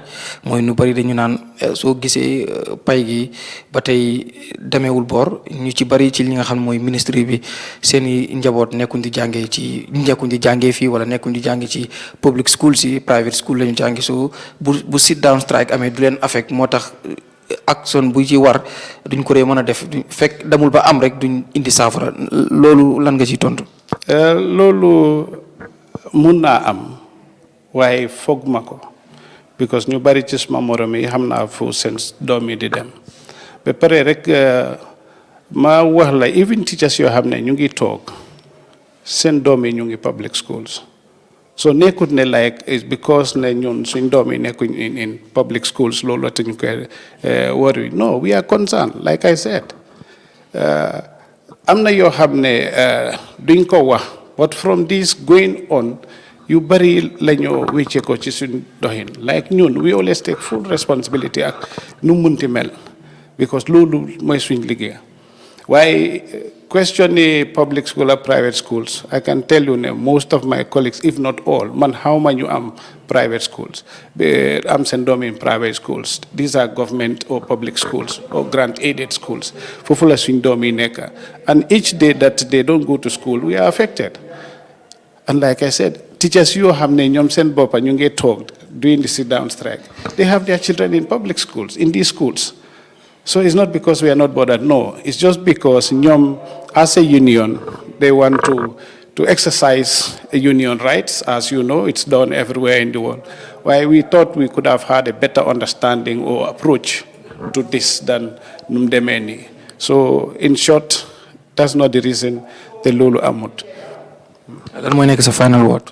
mooy nu bari dañu naan soo gisee pay gi ba tey demeewul boor ñu ci bari ci li nga xam mooy ministre bi seen i njaboot nekkuñ di jàngee fii wala nekkuñ di jàngi ci public school si private school lañu jàngi so bu sit down strike amee du leen affect moo tax action bu ci war duñ ko dee mën a def fekk damul ba am rek duñ indi saafara loolu lan nga ciy tontu. loolu mun naa am waaye foog ma ko because ñu bari ci suma morom yi xam naa fu seen doom yi di dem ba pare rek ma wax la even teachers yoo xam ne ñu ngi toog seen doom yi ñu ngi public schools So nekkut ne like it's because ne ñun suñ doom yi nekkuñ in public schools loolu tañ koy worry. No, we are concerned like I said. Am na yoo xam ne duñ ko wax but from this going on yu bari la ñu wécce ko ci suñ doxin like ñun we always take full responsibility ak nu munti mel because loolu mooy suñ liggéey waaye question ni public school or private schools I can tell you most of my colleagues if not all man how ma ñu am private schools am seen doom in private schools these are government or public schools or grant aided schools foofu la suñ doom yi nekk and each day that they don't go to school we are affected and like I said teachers yoo xam ne ñoom seen boppa ñu ngi toog doing the sit down strike they have their children in public schools in these schools. So it's not because we are not bothered, no. It's just because ñoom as a union, they want to exercise a union rights. As you know, it's done everywhere in the world. Why we thought we could have had a better understanding or approach to this than Numdemeni. So in short, that's not the reason the loolu amut. Lan mooy nekk sa final word.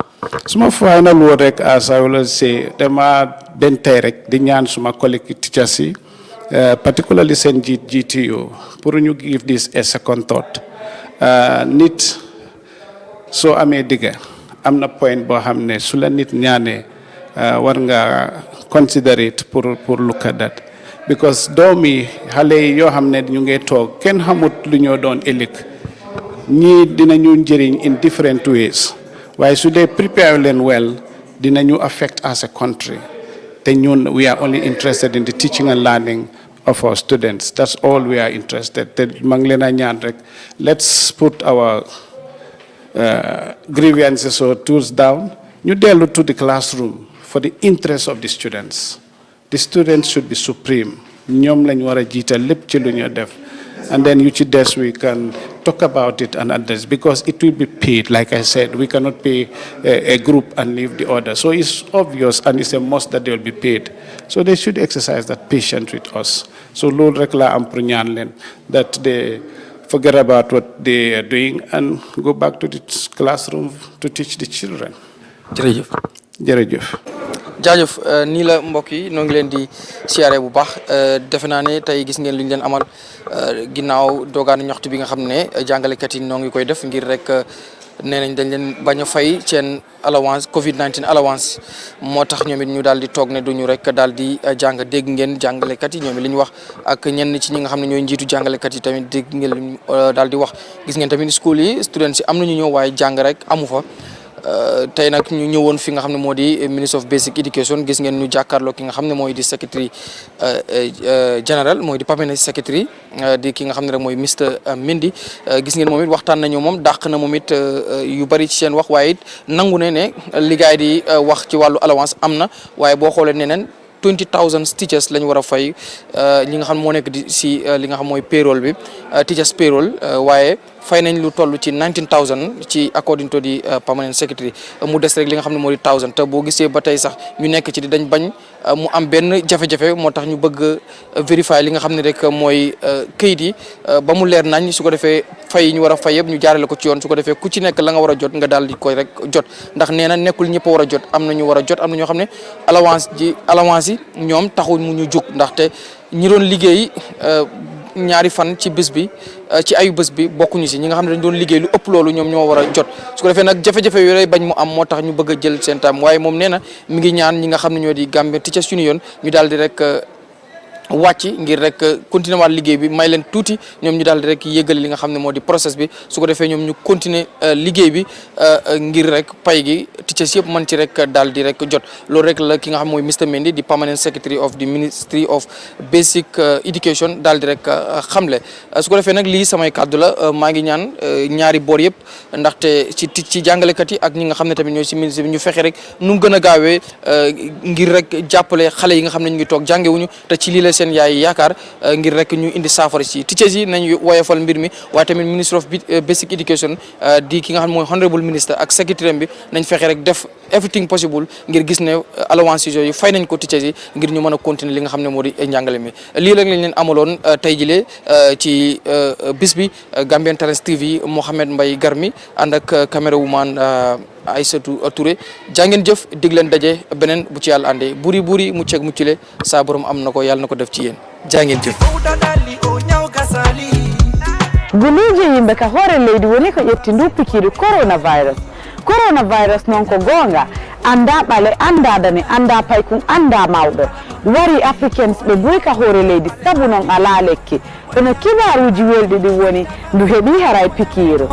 Suma final word rek as I always say dama den tey rek di ñaan suma collègue teachers yi particularly seen GTO pour ñu give this a second thought nit soo amee digga am na point boo xam ne su la nit ñaanee war nga consider it pour look at that because doomi xale yi yoo xam ne ñu ngi toog kenn xamut lu ñoo doon ëllëg ñii dinañu njëriñ in different ways waaye su dee prepare leen well dinañu affect as a country te ñun we are only interested in the teaching and learning of our students. That's all we are interested. Te maa ngi leen a ñaan rek let's put our grievances or tools down. ñu dellu to the classroom for the interest of the students. The students should be supreme. ñoom lañ war a jiital lépp ci lu ñu def. And then you des we can talk about it and address because it will be paid. Like I said, we cannot pay a group and leave the other. So it's obvious and it's a must that they will be paid. So they should exercise that patience with us. So loolu rek la am pour ñaan leen that they forget about what they are doing and go back to the classroom to teach the children. Jërëjëf. Jërëjëf. jaajëf nii la mbokk yi noo ngi leen di siyaare bu baax defe naa ne tey gis ngeen li ñu leen amal ginnaaw doogaanu ñaxtu bi nga xam ne jàngalekat yi noo ngi koy def ngir rek nee nañ dañ leen bañ a fay seen allowance Covid 19 allowance moo tax ñoom it ñu daal di toog ne duñu rek daal di jàng dégg ngeen jàngalekat yi ñoom it li ñu wax ak ñenn ci ñi nga xam ne ñooy njiitu jàngalekat yi tamit dégg ngeen li ñu daal di wax gis ngeen tamit school yi students yi am nañu ñëw waaye jàng rek amu fa. tey nag ñu ñëwoon fi nga xam ne moo di Minister of Basic Education gis ngeen ñu jàkkaarloo ki nga xam ne mooy di secretary general mooy di permanent secretary di ki nga xam ne rek mooy Mr Mendy gis ngeen moom it waxtaan nañu moom dàq na moom it yu bari ci seen wax waaye it nangu ne liggéey di wax ci wàllu allowance am na waaye boo xoolee neneen 20,000 teachers lañ war a fay li nga xam moo nekk di si li nga xam mooy payroll bi teachers payroll waaye fay nañ lu toll ci 19,000 ci according to the permanent secretary mu des rek li nga xam ne moo di 1,000 te boo gisee ba tey sax ñu nekk ci di dañ bañ mu am benn jafe-jafe moo tax ñu bëgg vérifier li nga xam ne rek mooy këyit yi ba mu leer nañ su ko defee fay yi ñu war a fay yëpp ñu jaarale ko ci yoon su ko defee ku ci nekk la nga war a jot nga daal di koy rek jot ndax nee na nekkul ñëpp a war a jot am na ñu war a jot am na ñoo xam ne allowance yi ñoom taxul mu ñu jug ndaxte ñi doon liggéey ñaari fan ci bés bi ci ayu bés bi bokkuñu si ñi nga xam ne dañ doon liggéey lu ëpp loolu ñoom ñoo war a jot su ko defee nag jafe-jafe yooyu lay bañ mu am moo tax ñu bëgg a jël seen time waaye moom nee na mi ngi ñaan ñi nga xam ne ñoo di Gambia Teachers Union ñu daal di rek wàcc ngir rek continuer waat liggéey bi may leen tuuti ñoom ñu daal di rek yëgali li nga xam ne moo di process bi su ko defee ñoom ñu continuer liggéey bi ngir rek pay gi teachers yëpp mën ci rek daal di rek jot loolu rek la ki nga xam mooy Mr Mendy di permanent secretary of the Ministry of Basic Education daal di rek xamle su ko defee nag lii samay kàddu la maa ngi ñaan ñaari boor yëpp ndaxte ci jàngalekat yi ak ñi nga xam ne tamit ñooy si ministre bi ñu fexe rek nu mu gën a gaawee ngir rek jàppale xale yi nga xam ne ñu ngi toog jàngewuñu te ci lii la seen yaay yaakaar ngir rek ñu indi saafara ci teachers yi nañ woyofal mbir mi waaye tamit Ministry of Basic Education di ki nga xam ne mooy honorable minister ak secretary bi nañ fexe rek def everything possible ngir gis ne allowance yooyu fay nañ ko teachers yi ngir ñu mën a continuer li nga xam ne moo di njàngale mi lii rek lañ leen amaloon tey jilee ci bis bi Gambian Talents TV Mohamed Mbaye Garmi ànd ak caméra woman Aïssatou Touré jàngeen jëf dig leen daje beneen bu ci yàlla àndee buri mucc ak muccule saa borom am na ko yàlla na ko def ci yéen jàngeen jëf. guluje yimɓe ka hoore leydi woni ko ƴetti ndu pikiiɗo coronavirus noon ko goonga annda ɓale annda dane annda paykum annda mawɗo wari africains ɓe boyi ka hoore leydi sabu noon ala lekki kono kibaruji welɗi ɗin woni ndu heeɓi haray pikiiro